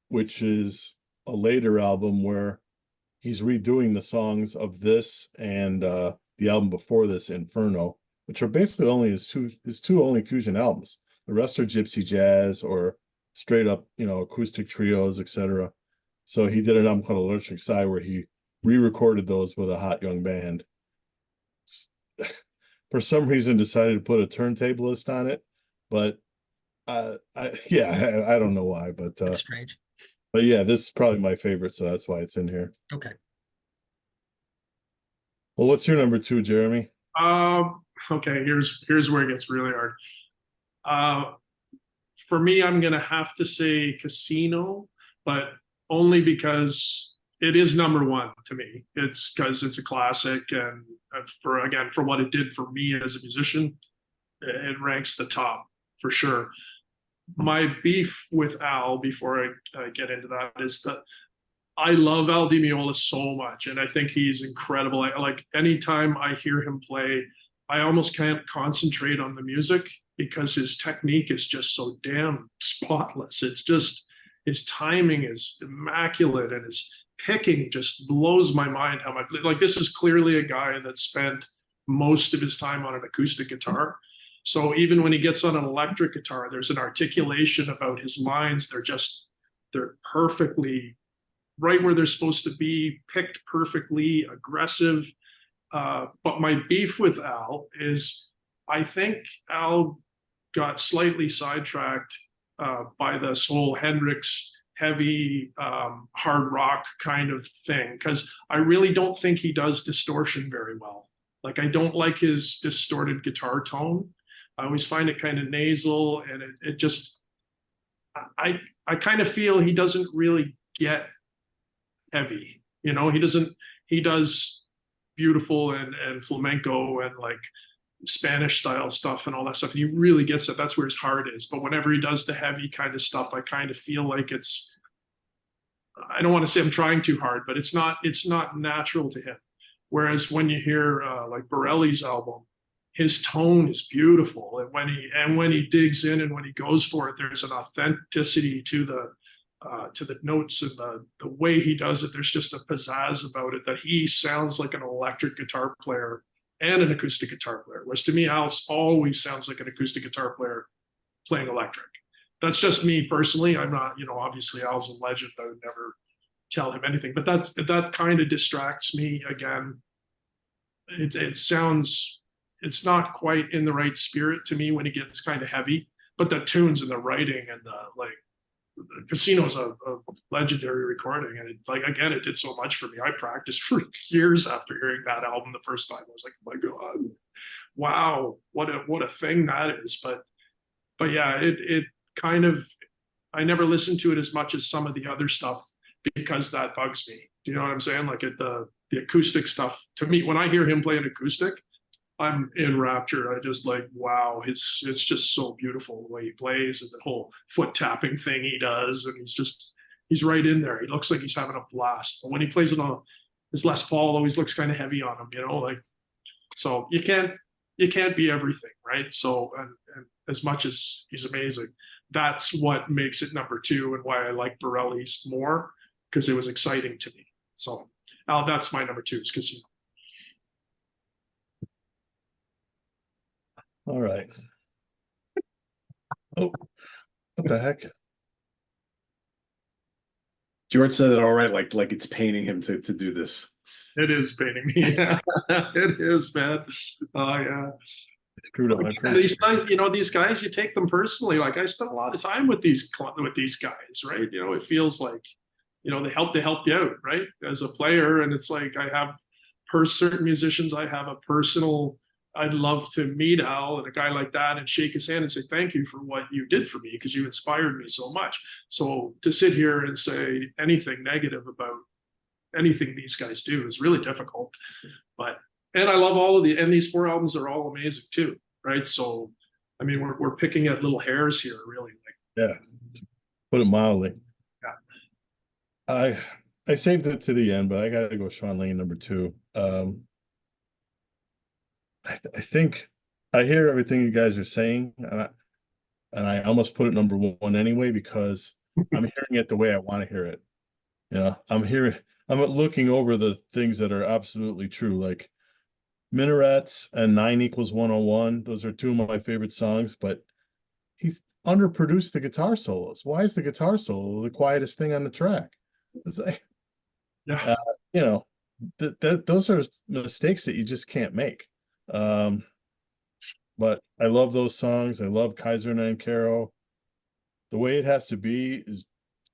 which is a later album where he's redoing the songs of this and the album before this, Inferno, which are basically only his two only fusion albums. The rest are gypsy jazz or straight up, acoustic trios, etc. So he did an album called Electric Side where he re-recorded those with a hot young band. For some reason decided to put a turntablist on it, but I don't know why, but That's strange. But yeah, this is probably my favorite, so that's why it's in here. Okay. Well, what's your number 2, Jeremy? Okay, here's where it gets really hard. For me, I'm gonna have to say Casino, but only because it is number 1 to me. It's because it's a classic, and for what it did for me as a musician, it ranks the top for sure. My beef with Al, before I get into that, is that I love Al DiMeola so much, and I think he's incredible. Like anytime I hear him play, I almost can't concentrate on the music because his technique is just so damn spotless. It's just, his timing is immaculate, and his picking just blows my mind how much, like, this is clearly a guy that spent most of his time on an acoustic guitar. So even when he gets on an electric guitar, there's an articulation about his lines. They're perfectly right where they're supposed to be, picked perfectly, aggressive. But my beef with Al is I think Al got slightly sidetracked by this whole Hendrix heavy hard rock kind of thing, because I really don't think he does distortion very well. Like, I don't like his distorted guitar tone. I always find it kind of nasal, and it just, I kind of feel he doesn't really get heavy. He does beautiful and flamenco and like Spanish style stuff and all that stuff. And he really gets it. That's where his heart is. But whenever he does the heavy kind of stuff, I kind of feel like I don't want to say I'm trying too hard, but it's not natural to him. Whereas when you hear like Bireli's album, his tone is beautiful, and when he digs in and when he goes for it, there's an authenticity to the notes and the way he does it. There's just a pizzazz about it that he sounds like an electric guitar player and an acoustic guitar player. Whereas to me, Al always sounds like an acoustic guitar player playing electric. That's just me personally. I'm not, obviously Al's a legend. I would never tell him anything, but that kind of distracts me again. It sounds, it's not quite in the right spirit to me when he gets kind of heavy, but the tunes and the writing and Casino's a legendary recording, and it did so much for me. I practiced for years after hearing that album the first time. I was like, oh my God, wow, what a thing that is. But yeah, it kind of, I never listened to it as much as some of the other stuff because that bugs me. Do you know what I'm saying? Like the acoustic stuff, to me, when I hear him play an acoustic, I'm enraptured. I just like, wow, it's just so beautiful the way he plays and the whole foot tapping thing he does. And he's right in there. He looks like he's having a blast. But when he plays it on his Les Paul always looks kind of heavy on him, you know, like, so you can't be everything, right? So, and as much as he's amazing, that's what makes it number 2 and why I like Bireli's more, because it was exciting to me. So that's my number 2 is Casino. All right. Oh, what the heck? George said it all right, like it's paining him to do this. It is paining me. Yeah, it is, man. Oh yeah. Screwed up my These guys, you know, these guys, you take them personally. Like I spent a lot of time with these guys, right? You know, it feels like, you know, they help you out, right? As a player, and it's like I have certain musicians, I have a personal. I'd love to meet Al and a guy like that and shake his hand and say thank you for what you did for me because you inspired me so much. So to sit here and say anything negative about anything these guys do is really difficult. And I love all of and these 4 albums are all amazing too, right? So I mean, we're picking at little hairs here, really. Yeah, put it mildly. Yeah. I saved it to the end, but I gotta go Shawn Lane number 2. I think I hear everything you guys are saying, and I almost put it number 1 anyway because I'm hearing it the way I want to hear it. Yeah, I'm looking over the things that are absolutely true, like Minarets and 9=101. Those are 2 of my favorite songs, but he's underproduced the guitar solos. Why is the guitar solo the quietest thing on the track? It's like, Yeah. you know, those are mistakes that you just can't make. But I love those songs. I love Kaiser Nankero. The way it has to be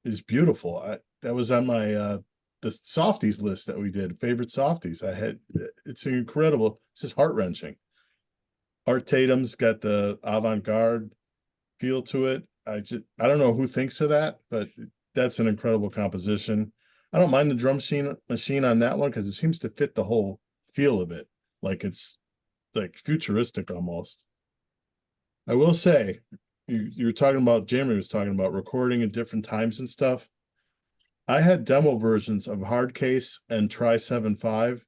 is beautiful. That was on my the softies list that we did, favorite softies. It's incredible. It's just heart-wrenching. Art Tatum's got the avant-garde feel to it. I don't know who thinks of that, but that's an incredible composition. I don't mind the drum machine on that one because it seems to fit the whole feel of it. Like it's like futuristic almost. I will say, you were talking about, Jeremy was talking about recording at different times and stuff. I had demo versions of Hardcase and Try 7.5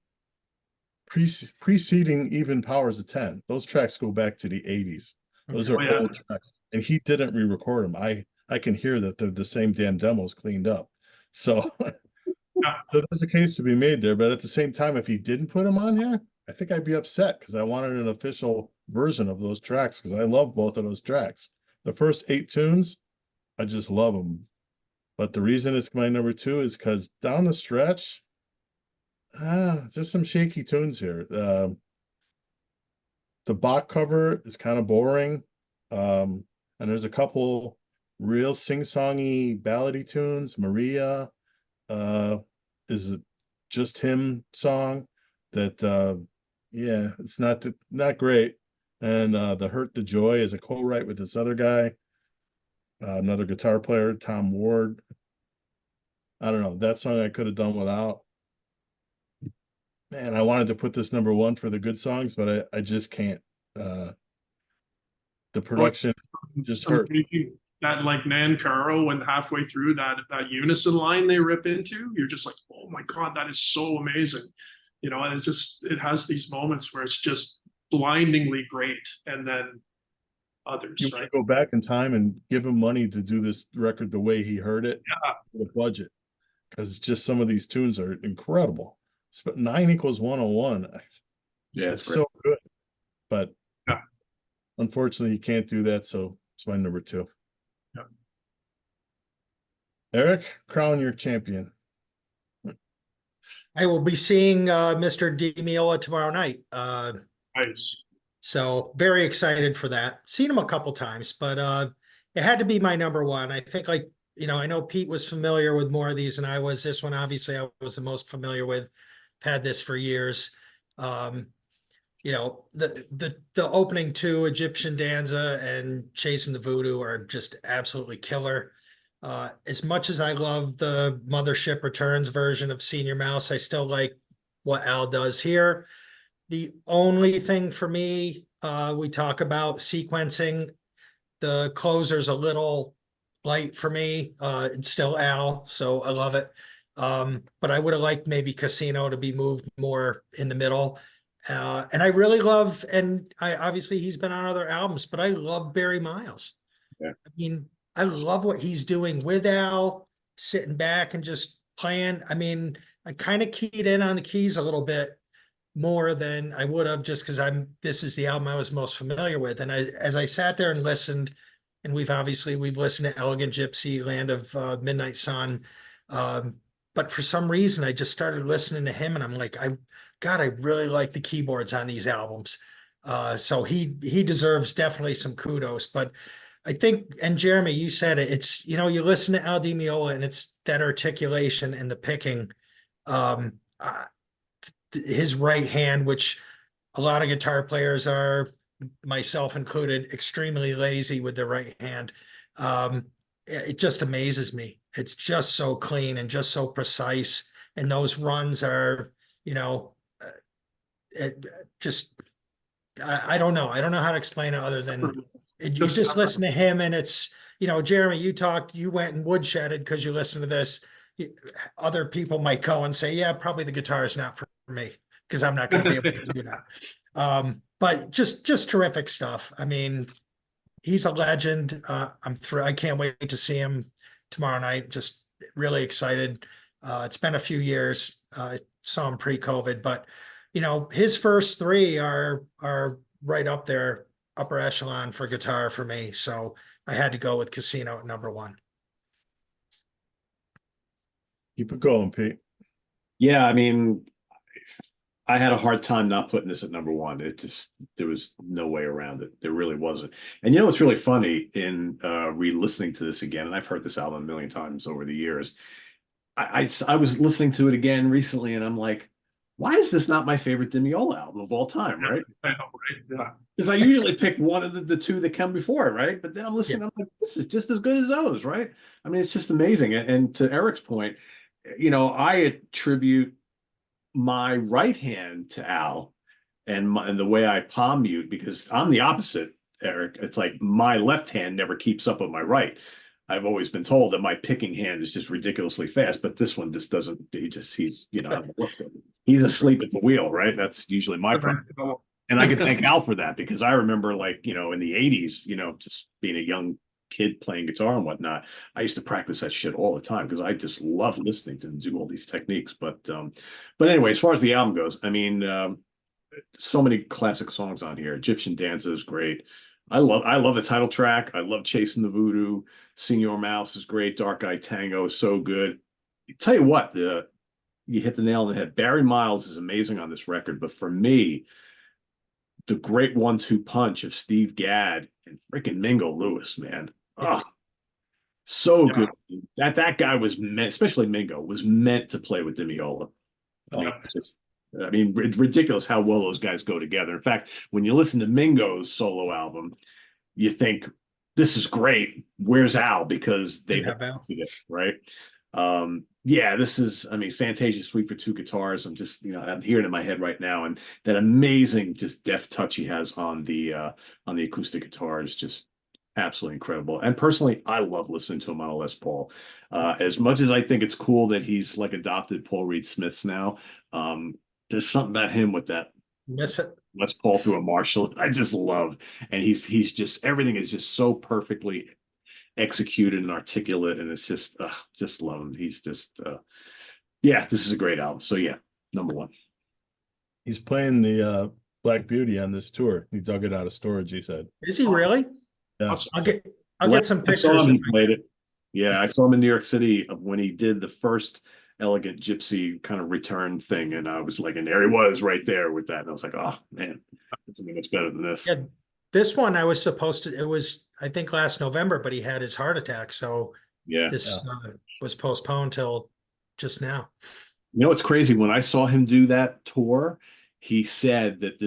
preceding even Powers of 10. Those tracks go back to the 80s. Those are old tracks. And he didn't re-record them. I can hear that they're the same damn demos cleaned up. So there's a case to be made there. But at the same time, if he didn't put them on here, I think I'd be upset because I wanted an official version of those tracks because I love both of those tracks. The first 8 tunes, I just love them. But the reason it's my number 2 is because down the stretch, there's some shaky tunes here. The Bach cover is kind of boring. And there's a couple real sing-songy ballady tunes. Maria is a Just Him song that yeah, it's not great. And the Hurt the Joy is a co-write with this other guy, another guitar player, Tom Ward. I don't know, that song I could have done without. Man, I wanted to put this number 1 for the good songs, but I just can't. The production just hurt. That like Nankaro, when halfway through that unison line they rip into, you're just like, oh my God, that is so amazing. You know, and it has these moments where it's just blindingly great. And then others, You right? go back in time and give him money to do this record the way he heard it, with a budget, because just some of these tunes are incredible. But 9=101, Yeah, it's so good. But yeah, unfortunately, you can't do that. So it's my number 2. Yeah. Eric, crown your champion. I will be seeing Mr. DiMeola tomorrow night. Nice. So very excited for that. Seen him a couple times, but it had to be my number 1. I think, like, you know, I know Pete was familiar with more of these than I was. This one, obviously, I was the most familiar with. Had this for years. You know, the opening 2, Egyptian Danza and Chasing the Voodoo, are just absolutely killer. As much as I love the Mothership Returns version of Senior Mouse, I still like what Al does here. The only thing for me, we talk about sequencing. The closer's a little light for me. It's still Al, so I love it. But I would have liked maybe Casino to be moved more in the middle. And I really love, and obviously he's been on other albums, but I love Barry Miles. Yeah. I mean, I love what he's doing with Al, sitting back and just playing. I mean, I kind of keyed in on the keys a little bit more than I would have, just because this is the album I was most familiar with. And as I sat there and listened, and we've listened to Elegant Gypsy, Land of Midnight Sun. But for some reason, I just started listening to him and I'm like, God, I really like the keyboards on these albums. So he deserves definitely some kudos. But I think, and Jeremy, you said it, it's, you listen to Al DiMeola and it's that articulation and the picking. His right hand, which a lot of guitar players are, myself included, extremely lazy with their right hand. It just amazes me. It's just so clean and just so precise. And those runs are, it just, I don't know. I don't know how to explain it other than you just listen to him and it's, Jeremy, you went and woodshedded because you listened to this. Other people might go and say, yeah, probably the guitar is not for me because I'm not going to be able to do that. But just terrific stuff. I mean, he's a legend. I can't wait to see him tomorrow night. Just really excited. It's been a few years. I saw him pre-COVID, but his first three are right up there, upper echelon for guitar for me. So I had to go with Casino at number one. Keep it going, Pete. Yeah, I mean, I had a hard time not putting this at number one. There was no way around it. There really wasn't. And what's really funny in re-listening to this again, and I've heard this album a million times over the years. I was listening to it again recently, and I'm like, why is this not my favorite DiMeola album of all time, right? I know, right? Yeah. Because I usually pick one of the two that come before it, right? But then I'm listening, I'm like, this is just as good as those, right? I mean, it's just amazing. And to Eric's point, I attribute my right hand to Al and the way I palm mute, because I'm the opposite, Eric. It's like my left hand never keeps up with my right. I've always been told that my picking hand is just ridiculously fast, but this one just doesn't. He's he's asleep at the wheel, right? That's usually my problem. And I can thank Al for that, because I remember, like, in the 80s, just being a young kid playing guitar and whatnot, I used to practice that shit all the time because I just love listening to them do all these techniques. But anyway, as far as the album goes, I mean, so many classic songs on here. Egyptian Dancer is great. I love the title track. I love Chasing the Voodoo. Senor Mouse is great. Dark Eye Tango is so good. Tell you what, you hit the nail on the head. Barry Miles is amazing on this record, but for me, the great 1-2 punch of Steve Gadd and freaking Mingo Lewis, man. Oh, so good. That guy was meant, especially Mingo, was meant to play with DiMeola. I mean, it's ridiculous how well those guys go together. In fact, when you listen to Mingo's solo album, you think, this is great. Where's Al? Because they balanced it, right? This is, I mean, Fantasia Suite for two guitars. I'm just, I'm hearing it in my head right now. And that amazing, just deft touch he has on the acoustic guitar is just absolutely incredible. And personally, I love listening to him on a Les Paul. As much as I think it's cool that he's like adopted Paul Reed Smith's now, there's something about him with that Les Paul through a Marshall I just love. And he's just, everything is just so perfectly executed and articulate, and it's just love him. He's just this is a great album. So number one. He's playing the Black Beauty on this tour. He dug it out of storage, he said. Is he really? Yeah. I'll get some pictures. I saw him, he played it. Yeah, I saw him in New York City when he did the first Elegant Gypsy kind of return thing, and I was like, and there he was right there with that, and I was like, oh man, that's something that's better than this. Yeah, this one I was supposed to. It was, I think, last November, but he had his heart attack, so this was postponed till just now. It's crazy. When I saw him do that tour, he said that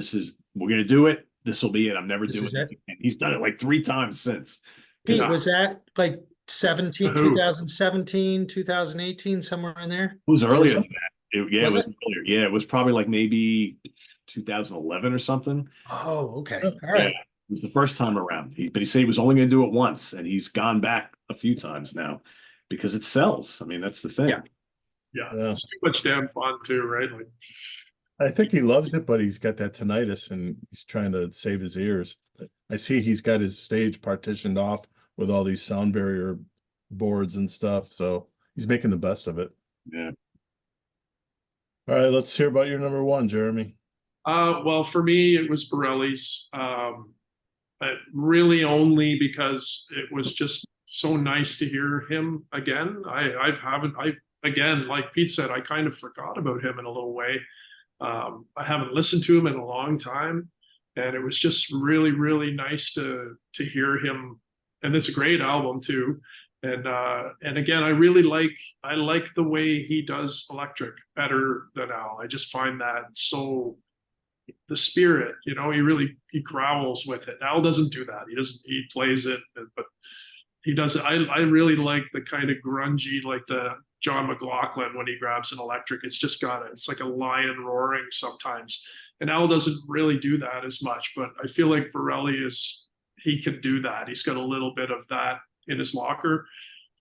we're going to do it. This will be it. I'm never doing it again. He's done it like 3 times since. Pete, was that like 2017, 2018, somewhere in there? It was earlier than that. It was earlier. Yeah, it was probably like maybe 2011 or something. Oh, okay. All right. It was the first time around. But he said he was only going to do it once, and he's gone back a few times now because it sells. I mean, that's the thing. Yeah, Yeah. it's too much damn fun too, right? Like, I think he loves it, but he's got that tinnitus and he's trying to save his ears. I see he's got his stage partitioned off with all these sound barrier boards and stuff, so he's making the best of it. Yeah. All right, let's hear about your number one, Jeremy. well, for me, it was Bireli's. Really only because it was just so nice to hear him again. Again, like Pete said, I kind of forgot about him in a little way. I haven't listened to him in a long time, and it was just really, really nice to hear him. And it's a great album too. And again, I like the way he does electric better than Al. I just find that so the spirit, he growls with it. Al doesn't do that. He plays it, but he does it. I really like the kind of grungy, like the John McLaughlin when he grabs an electric. It's like a lion roaring sometimes. And Al doesn't really do that as much, but I feel like Bireli he can do that. He's got a little bit of that in his locker.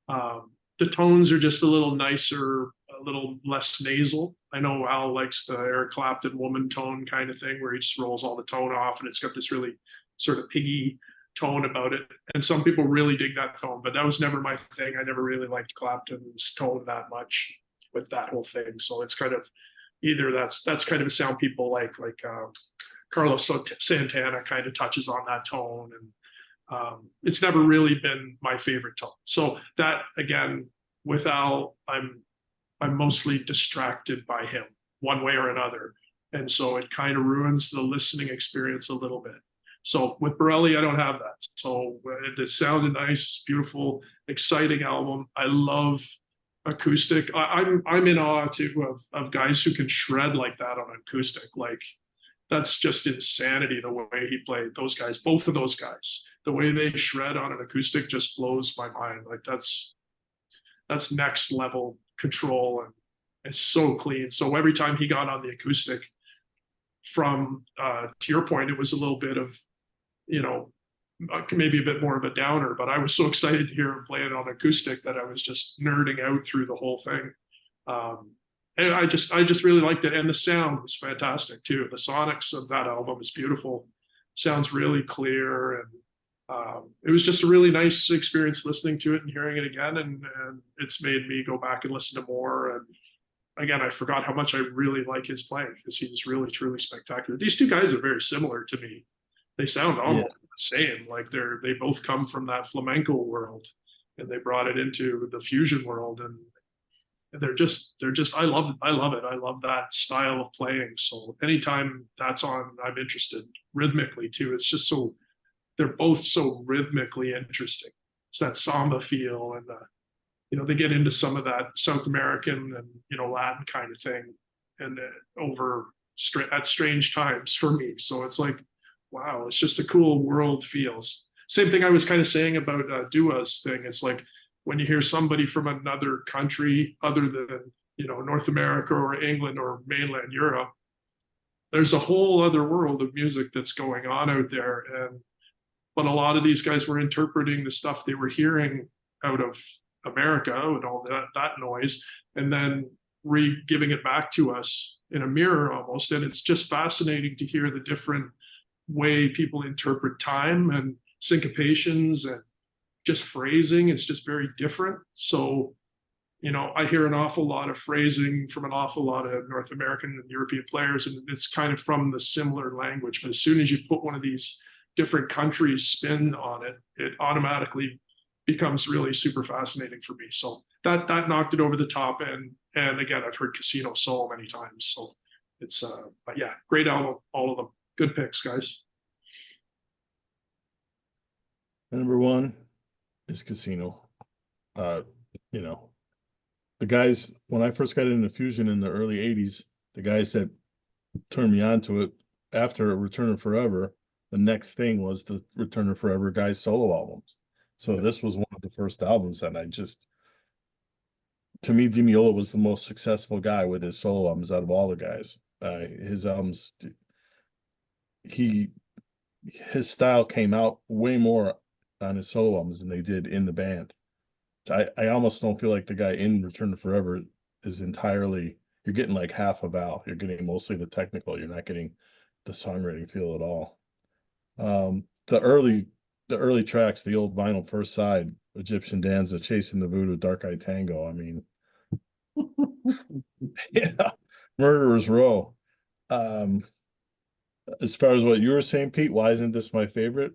The tones are just a little nicer, a little less nasal. I know Al likes the Eric Clapton woman tone kind of thing where he just rolls all the tone off and it's got this really sort of piggy tone about it. And some people really dig that tone, but that was never my thing. I never really liked Clapton's tone that much with that whole thing. So it's kind of either that's kind of a sound people like Carlos Santana kind of touches on that tone, and it's never really been my favorite tone. So that again, with Al, I'm mostly distracted by him one way or another, and so it kind of ruins the listening experience a little bit. So with Bireli, I don't have that. So it sounded nice, beautiful, exciting album. I love acoustic. I'm in awe too of guys who can shred like that on acoustic. Like that's just insanity the way he played. Those guys, both of those guys, the way they shred on an acoustic just blows my mind. Like that's next level control, and it's so clean. So every time he got on the acoustic, from to your point, it was a little bit of, maybe a bit more of a downer, but I was so excited to hear him play it on acoustic that I was just nerding out through the whole thing. And I just really liked it. And the sound was fantastic too. The sonics of that album is beautiful. Sounds really clear. And it was just a really nice experience listening to it and hearing it again. And it's made me go back and listen to more. And again, I forgot how much I really like his playing because he's really, truly spectacular. These two guys are very similar to me. They sound almost the same. Like they both come from that flamenco world, and they brought it into the fusion world, and they're just. I love it. I love that style of playing. So anytime that's on, I'm interested. Rhythmically too. It's just so. They're both so rhythmically interesting. It's that samba feel, and they get into some of that South American and Latin kind of thing, and at strange times for me. So it's like, wow, it's just a cool world feels. Same thing I was kind of saying about Dewa's thing. It's like when you hear somebody from another country other than North America or England or mainland Europe, there's a whole other world of music that's going on out there. But a lot of these guys were interpreting the stuff they were hearing out of America and all that noise, and then giving it back to us in a mirror almost. And it's just fascinating to hear the different way people interpret time and syncopations and just phrasing. It's just very different. So, I hear an awful lot of phrasing from an awful lot of North American and European players, and it's kind of from the similar language. But as soon as you put one of these different countries spin on it, it automatically becomes really super fascinating for me. So that knocked it over the top. And again, I've heard Casino so many times. So it's but yeah, great album, all of them. Good picks, guys. Number one is Casino. The guys, when I first got into fusion in the early 80s, the guys that turned me on to it after Return of Forever, the next thing was the Return of Forever guys' solo albums. So this was one of the first albums that to me, DiMeola was the most successful guy with his solo albums out of all the guys. His albums, his style came out way more on his solo albums than they did in the band. I almost don't feel like the guy in Return to Forever is entirely, you're getting like half of Val. You're getting mostly the technical. You're not getting the songwriting feel at all. The early tracks, the old vinyl first side, Egyptian Danza, Chasing the Voodoo, Dark Eye Tango. I mean, yeah, Murderer's Row. As far as what you were saying, Pete, why isn't this my favorite?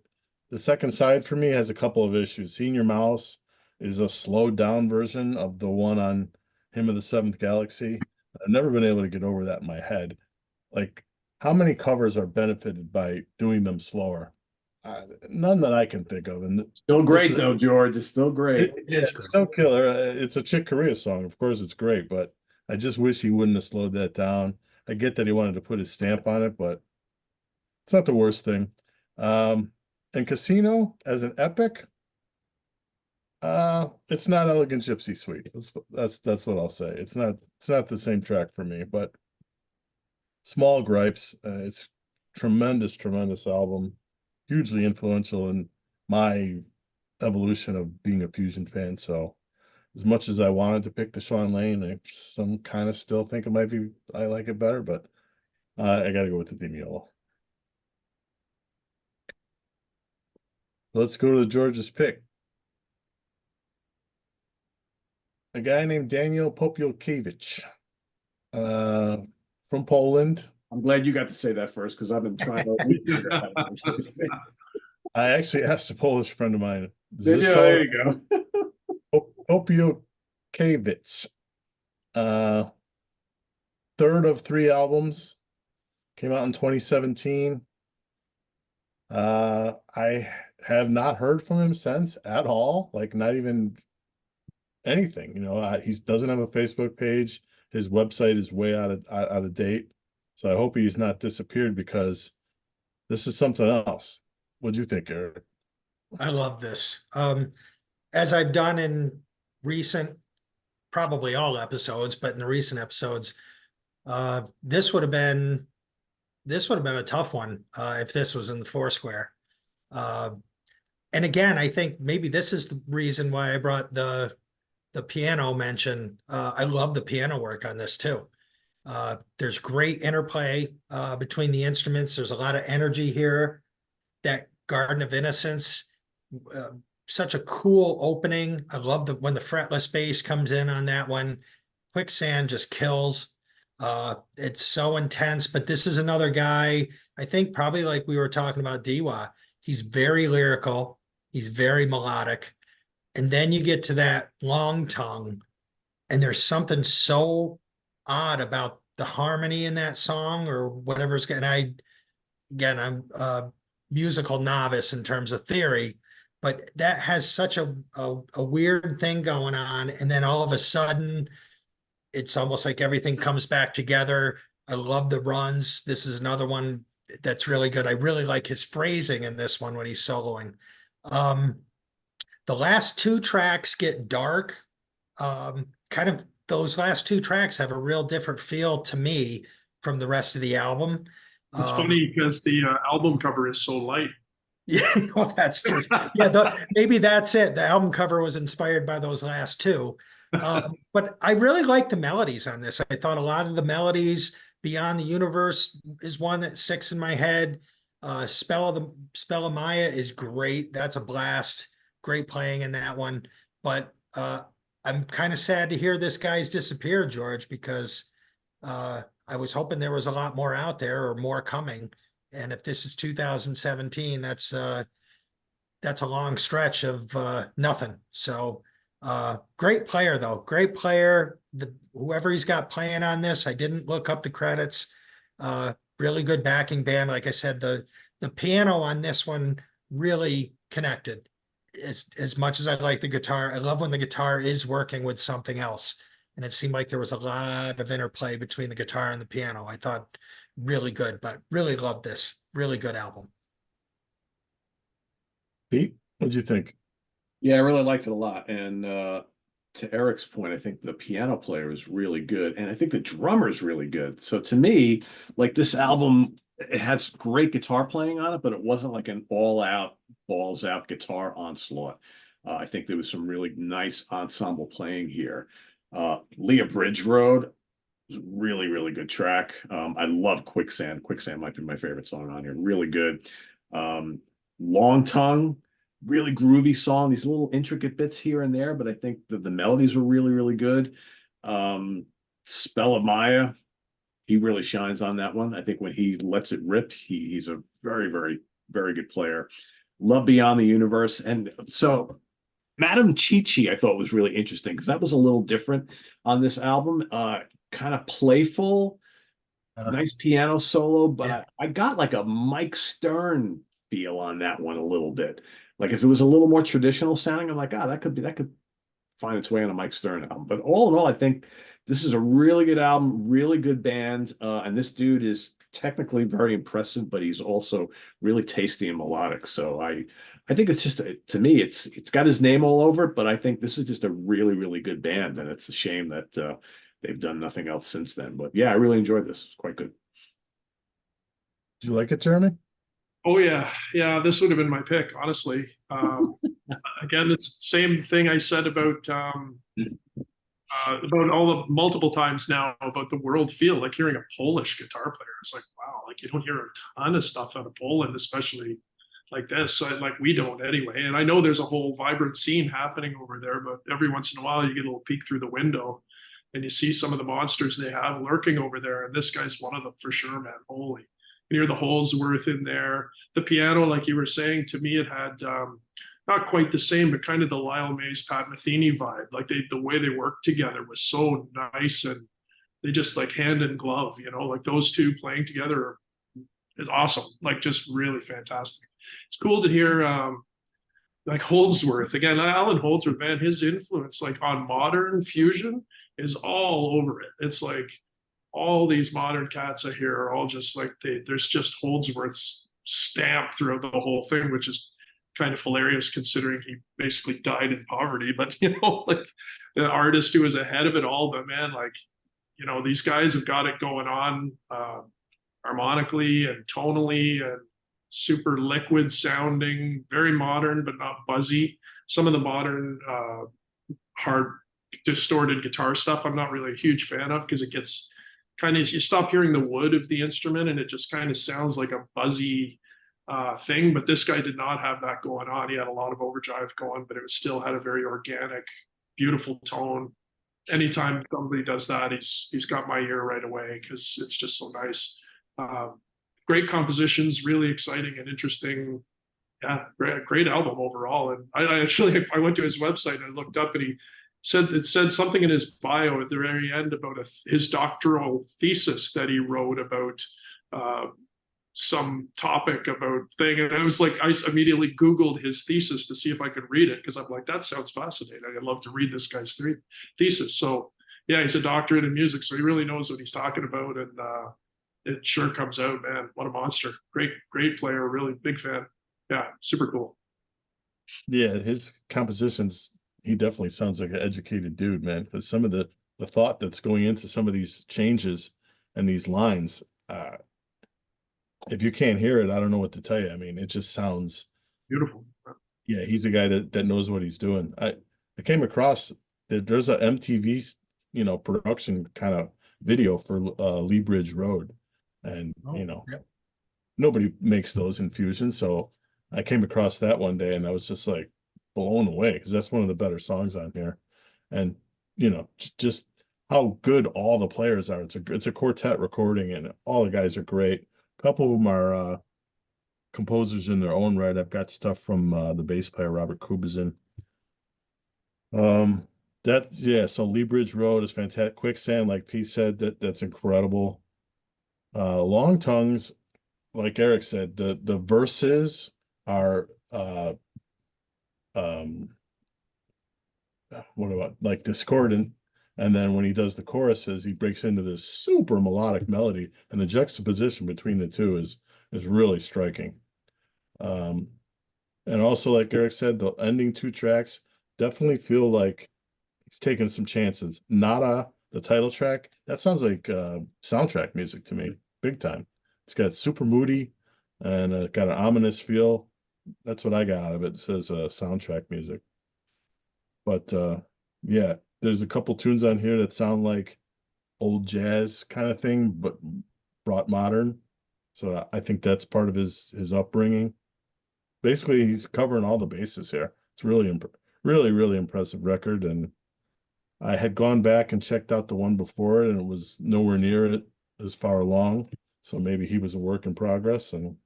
The second side for me has a couple of issues. Senior Mouse is a slowed down version of the one on Hymn of the Seventh Galaxy. I've never been able to get over that in my head. Like, how many covers are benefited by doing them slower? None that I can think of. And Still great is, though, George. It's still great. it's still killer. It's a Chick Corea song. Of course, it's great, but I just wish he wouldn't have slowed that down. I get that he wanted to put his stamp on it, but it's not the worst thing. And Casino as an epic, it's not Elegant Gypsy Suite. That's what I'll say. It's not the same track for me, but small gripes. It's tremendous album, hugely influential in my evolution of being a Fusion fan. So as much as I wanted to pick the Shawn Lane, I some kind of still think I like it better, but I gotta go with the DiMeola. Let's go to George's pick. A guy named Daniel Popielkiewicz, from Poland. I'm glad you got to say that first because I've been trying to. I actually asked a Polish friend of mine. There you go. Popielkiewicz. Third of 3 albums. Came out in 2017. I have not heard from him since at all. Like, not even anything. He doesn't have a Facebook page. His website is way out of date. So I hope he's not disappeared because this is something else. What'd you think, Eric? I love this. As I've done in recent, probably all episodes, but in the recent episodes, this would have been a tough one if this was in the Foursquare. And again, I think maybe this is the reason why I brought the piano mention. I love the piano work on this too. There's great interplay between the instruments. There's a lot of energy here. That Garden of Innocence, such a cool opening. I love when the fretless bass comes in on that one. Quicksand just kills. It's so intense, but this is another guy, I think probably like we were talking about Dewa. He's very lyrical. He's very melodic. And then you get to that long tongue, and there's something so odd about the harmony in that song or whatever's getting. I'm a musical novice in terms of theory, but that has such a weird thing going on. And then all of a sudden, it's almost like everything comes back together. I love the runs. This is another one that's really good. I really like his phrasing in this one when he's soloing. The last 2 tracks get dark. Those last 2 tracks have a real different feel to me from the rest of the album. It's funny because the album cover is so light. Yeah, well, that's true. Yeah, maybe that's it. The album cover was inspired by those last 2. But I really like the melodies on this. I thought a lot of the melodies, Beyond the Universe is one that sticks in my head. Spell of Maya is great. That's a blast. Great playing in that one. But I'm kind of sad to hear this guy's disappeared, George, because I was hoping there was a lot more out there or more coming. And if this is 2017, that's a long stretch of nothing. So great player though. Great player. Whoever he's got playing on this, I didn't look up the credits. Really good backing band. Like I said, the piano on this one really connected. As much as I like the guitar, I love when the guitar is working with something else. And it seemed like there was a lot of interplay between the guitar and the piano. I thought really good, but really loved this. Really good album. Pete, what'd you think? Yeah, I really liked it a lot. And to Eric's point, I think the piano player is really good. And I think the drummer is really good. So to me, like this album, it has great guitar playing on it, but it wasn't like an all-out, balls-out guitar onslaught. I think there was some really nice ensemble playing here. Leah Bridge Road was a really, really good track. I love Quicksand. Quicksand might be my favorite song on here. Really good. Long Tongue, really groovy song. These little intricate bits here and there, but I think the melodies were really, really good. Spell of Maya, he really shines on that one. I think when he lets it rip, he's a very, very, very good player. Love Beyond the Universe. And so Madame Chi-Chi, I thought was really interesting because that was a little different on this album. Kind of playful, nice piano solo, but Yeah. I got like a Mike Stern feel on that one a little bit. Like if it was a little more traditional sounding, I'm like, that could find its way on a Mike Stern album. But all in all, I think this is a really good album, really good band, and this dude is technically very impressive, but he's also really tasty and melodic. So I think it's just to me, it's got his name all over it, but I think this is just a really, really good band, and it's a shame that they've done nothing else since then. But yeah, I really enjoyed this. It's quite good. Do you like it, Jeremy? Oh yeah, yeah. This would have been my pick, honestly. Again, it's the same thing I said about all the multiple times now about the world feel. Like hearing a Polish guitar player, it's like wow, like you don't hear a ton of stuff out of Poland, especially like this. Like we don't anyway. And I know there's a whole vibrant scene happening over there, but every once in a while you get a little peek through the window and you see some of the monsters they have lurking over there. And this guy's one of them for sure, man. Holy. You hear the Holsworth in there. The piano, like you were saying, to me, it had not quite the same, but kind of the Lyle Mays, Pat Metheny vibe. Like the way they worked together was so nice, and they just like hand in glove, like those two playing together is awesome. Like just really fantastic. It's cool to hear like Holdsworth again. Alan Holdsworth, man, his influence like on modern fusion is all over it. It's like all these modern cats I hear are all just like there's just Holdsworth's stamp throughout the whole thing, which is kind of hilarious considering he basically died in poverty. But like the artist who was ahead of it all, but man, like these guys have got it going on harmonically and tonally and super liquid sounding, very modern but not buzzy. Some of the modern hard distorted guitar stuff I'm not really a huge fan of because it gets kind of, you stop hearing the wood of the instrument and it just kind of sounds like a buzzy thing. But this guy did not have that going on. He had a lot of overdrive going, but it was still had a very organic, beautiful tone. Anytime somebody does that, he's got my ear right away because it's just so nice. Great compositions, really exciting and interesting. Yeah, great album overall. And I went to his website and I looked up and it said something in his bio at the very end about his doctoral thesis that he wrote about some topic about thing. And I was like, I immediately Googled his thesis to see if I could read it because I'm like, that sounds fascinating. I'd love to read this guy's thesis. So yeah, he's a doctorate in music, so he really knows what he's talking about. And it sure comes out, man. What a monster. Great player, really big fan. Yeah, super cool. Yeah, his compositions, he definitely sounds like an educated dude, man. Because some of the thought that's going into some of these changes and these lines, if you can't hear it, I don't know what to tell you. I mean, it just sounds beautiful. Yeah, he's a guy that knows what he's doing. I came across there's a MTV, production kind of video for Lee Bridge Road, and Yep. nobody makes those in Fusion, so I came across that one day and I was just like blown away because that's one of the better songs on here, and just how good all the players are. It's a quartet recording and all the guys are great. A couple of them are composers in their own right. I've got stuff from the bass player Robert Kubizin. So Lee Bridge Road is fantastic. Quicksand, like Pete said, that's incredible. Long Tongues, like Eric said, the verses are what about like discordant, and then when he does the choruses, he breaks into this super melodic melody, and the juxtaposition between the two is really striking. And also, like Eric said, the ending two tracks definitely feel like he's taking some chances. Nada, the title track, that sounds like soundtrack music to me, big time. It's got super moody and got an ominous feel. That's what I got out of it. It says soundtrack music. But yeah, there's a couple tunes on here that sound like old jazz kind of thing, but brought modern. So I think that's part of his upbringing. Basically, he's covering all the bases here. It's really impressive record. And I had gone back and checked out the one before it, and it was nowhere near it as far along. So maybe he was a work in progress, and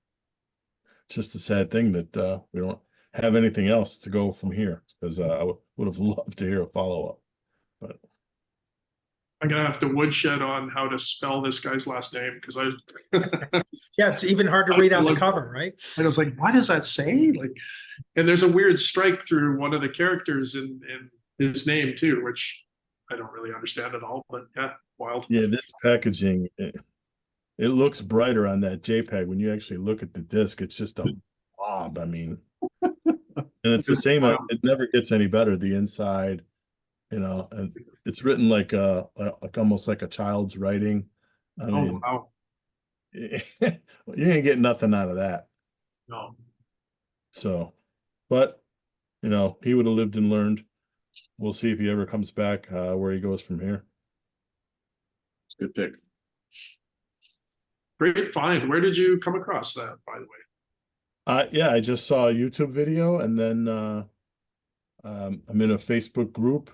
it's just a sad thing that we don't have anything else to go from here, because I would have loved to hear a follow-up. But I'm gonna have to woodshed on how to spell this guy's last name because I Yeah, it's even hard to read on the cover, right? I was like, what does that say? Like, and there's a weird strike through one of the characters in his name too, which I don't really understand at all. But yeah, wild. yeah, this packaging, it looks brighter on that JPEG. When you actually look at the disc, it's just a blob. I mean, and it's the same. It never gets any better. The inside, and it's written like almost like a child's writing. I mean, wow. you ain't getting nothing out of that. No. So, but he would have lived and learned. We'll see if he ever comes back, where he goes from here. It's a good pick. Great find. Where did you come across that, by the way? Yeah, I just saw a YouTube video, and then I'm in a Facebook group,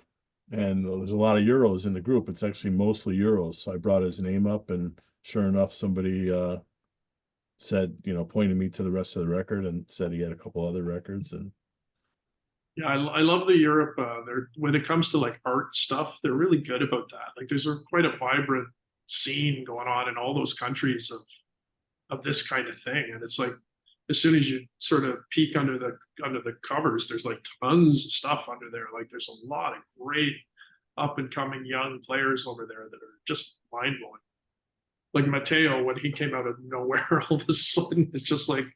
and there's a lot of Euros in the group. It's actually mostly Euros. So I brought his name up, and sure enough, somebody said, pointed me to the rest of the record and said he had a couple other records. And Yeah, I love the Europe. They're when it comes to like art stuff, they're really good about that. Like, there's quite a vibrant scene going on in all those countries of this kind of thing, and it's like as soon as you sort of peek under the covers, there's like tons of stuff under there. Like, there's a lot of great up and coming young players over there that are just mind blowing. Like Matteo, when he came out of nowhere, all of a sudden it's just like,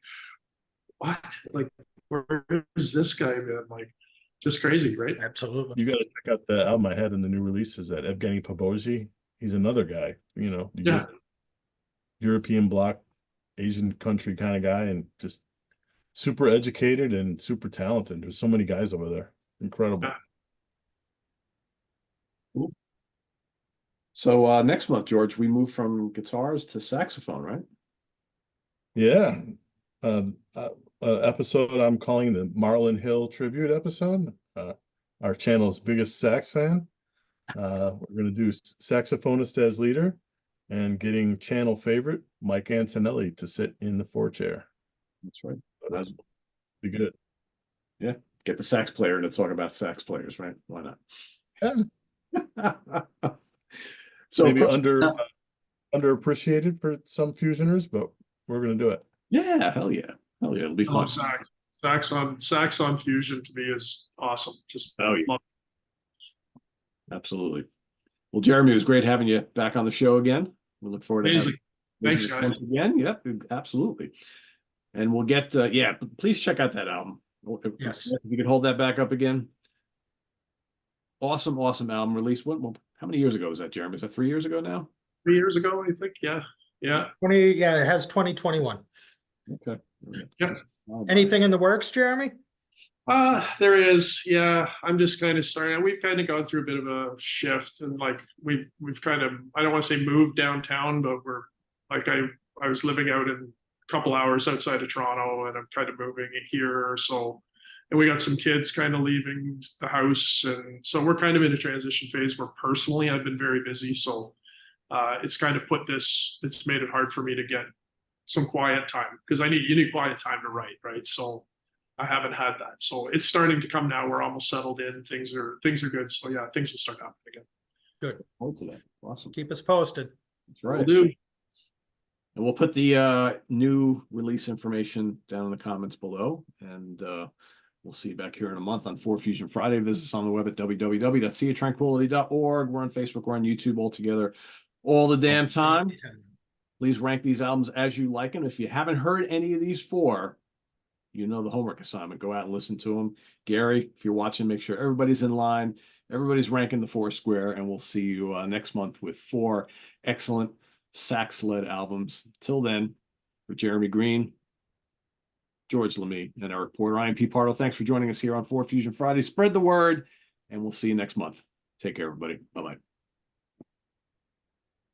what? Like, where is this guy been? Like, just crazy, right? Absolutely. you got to check out the album I had in the new releases. That Evgeny Pobozy, he's another guy. Yeah. European bloc, Asian country kind of guy, and just super educated and super talented. There's so many guys over there. Incredible. Yeah. Cool. So next month, George, we move from guitars to saxophone, right? Yeah. Episode I'm calling the Marlon Hill tribute episode. Our channel's biggest sax fan. We're going to do saxophonist as leader, and getting channel favorite Mike Antonelli to sit in the 4 chair. That's right. That'd be good. Yeah. Get the sax player to talk about sax players, right? Why not? Yeah. So Maybe of course, underappreciated for some fusioners, but we're going to do it. yeah, hell yeah. Hell yeah. It'll be I fun. love sax on fusion to me is awesome. Just Oh, yeah. love Absolutely. Well, Jeremy, it was great having you back on the show again. We look forward to having Thanks, you guys. once again. Yep, absolutely. And we'll get please check out that album. Yes. If you could hold that back up again. Awesome album release. How many years ago was that, Jeremy? Is that 3 years ago now? 3 years ago, I think. Yeah. It has 2021. Okay. Yeah. Anything in the works, Jeremy? There is. Yeah. I'm just kind of starting. We've kind of gone through a bit of a shift, and like we've kind of, I don't want to say moved downtown, but we're like, I was living out in a couple hours outside of Toronto, and I'm kind of moving here. So, and we got some kids kind of leaving the house, and so we're kind of in a transition phase where personally I've been very busy. So it's kind of it's made it hard for me to get some quiet time, because you need quiet time to write, right? So I haven't had that. So it's starting to come now. We're almost settled in. Things are good. So yeah, things will start happening again. Good. Hold to that. Awesome. Keep us posted. That's right. Will do. And we'll put the new release information down in the comments below. And we'll see you back here in a month on 4Fusion Friday. Visit us on the web at www.seatranquility.org. We're on Facebook. We're on YouTube all together all the damn time. Please rank these albums as you like them. If you haven't heard any of these 4, you know the homework assignment. Go out and listen to them. Gary, if you're watching, make sure everybody's in line. Everybody's ranking the 4 square, and we'll see you next month with 4 excellent sax-led albums. Till then, for Jeremy Green, George Lamie, and our reporter, Pete Pardo, thanks for joining us here on 4Fusion Friday. Spread the word, and we'll see you next month. Take care, everybody. Bye-bye.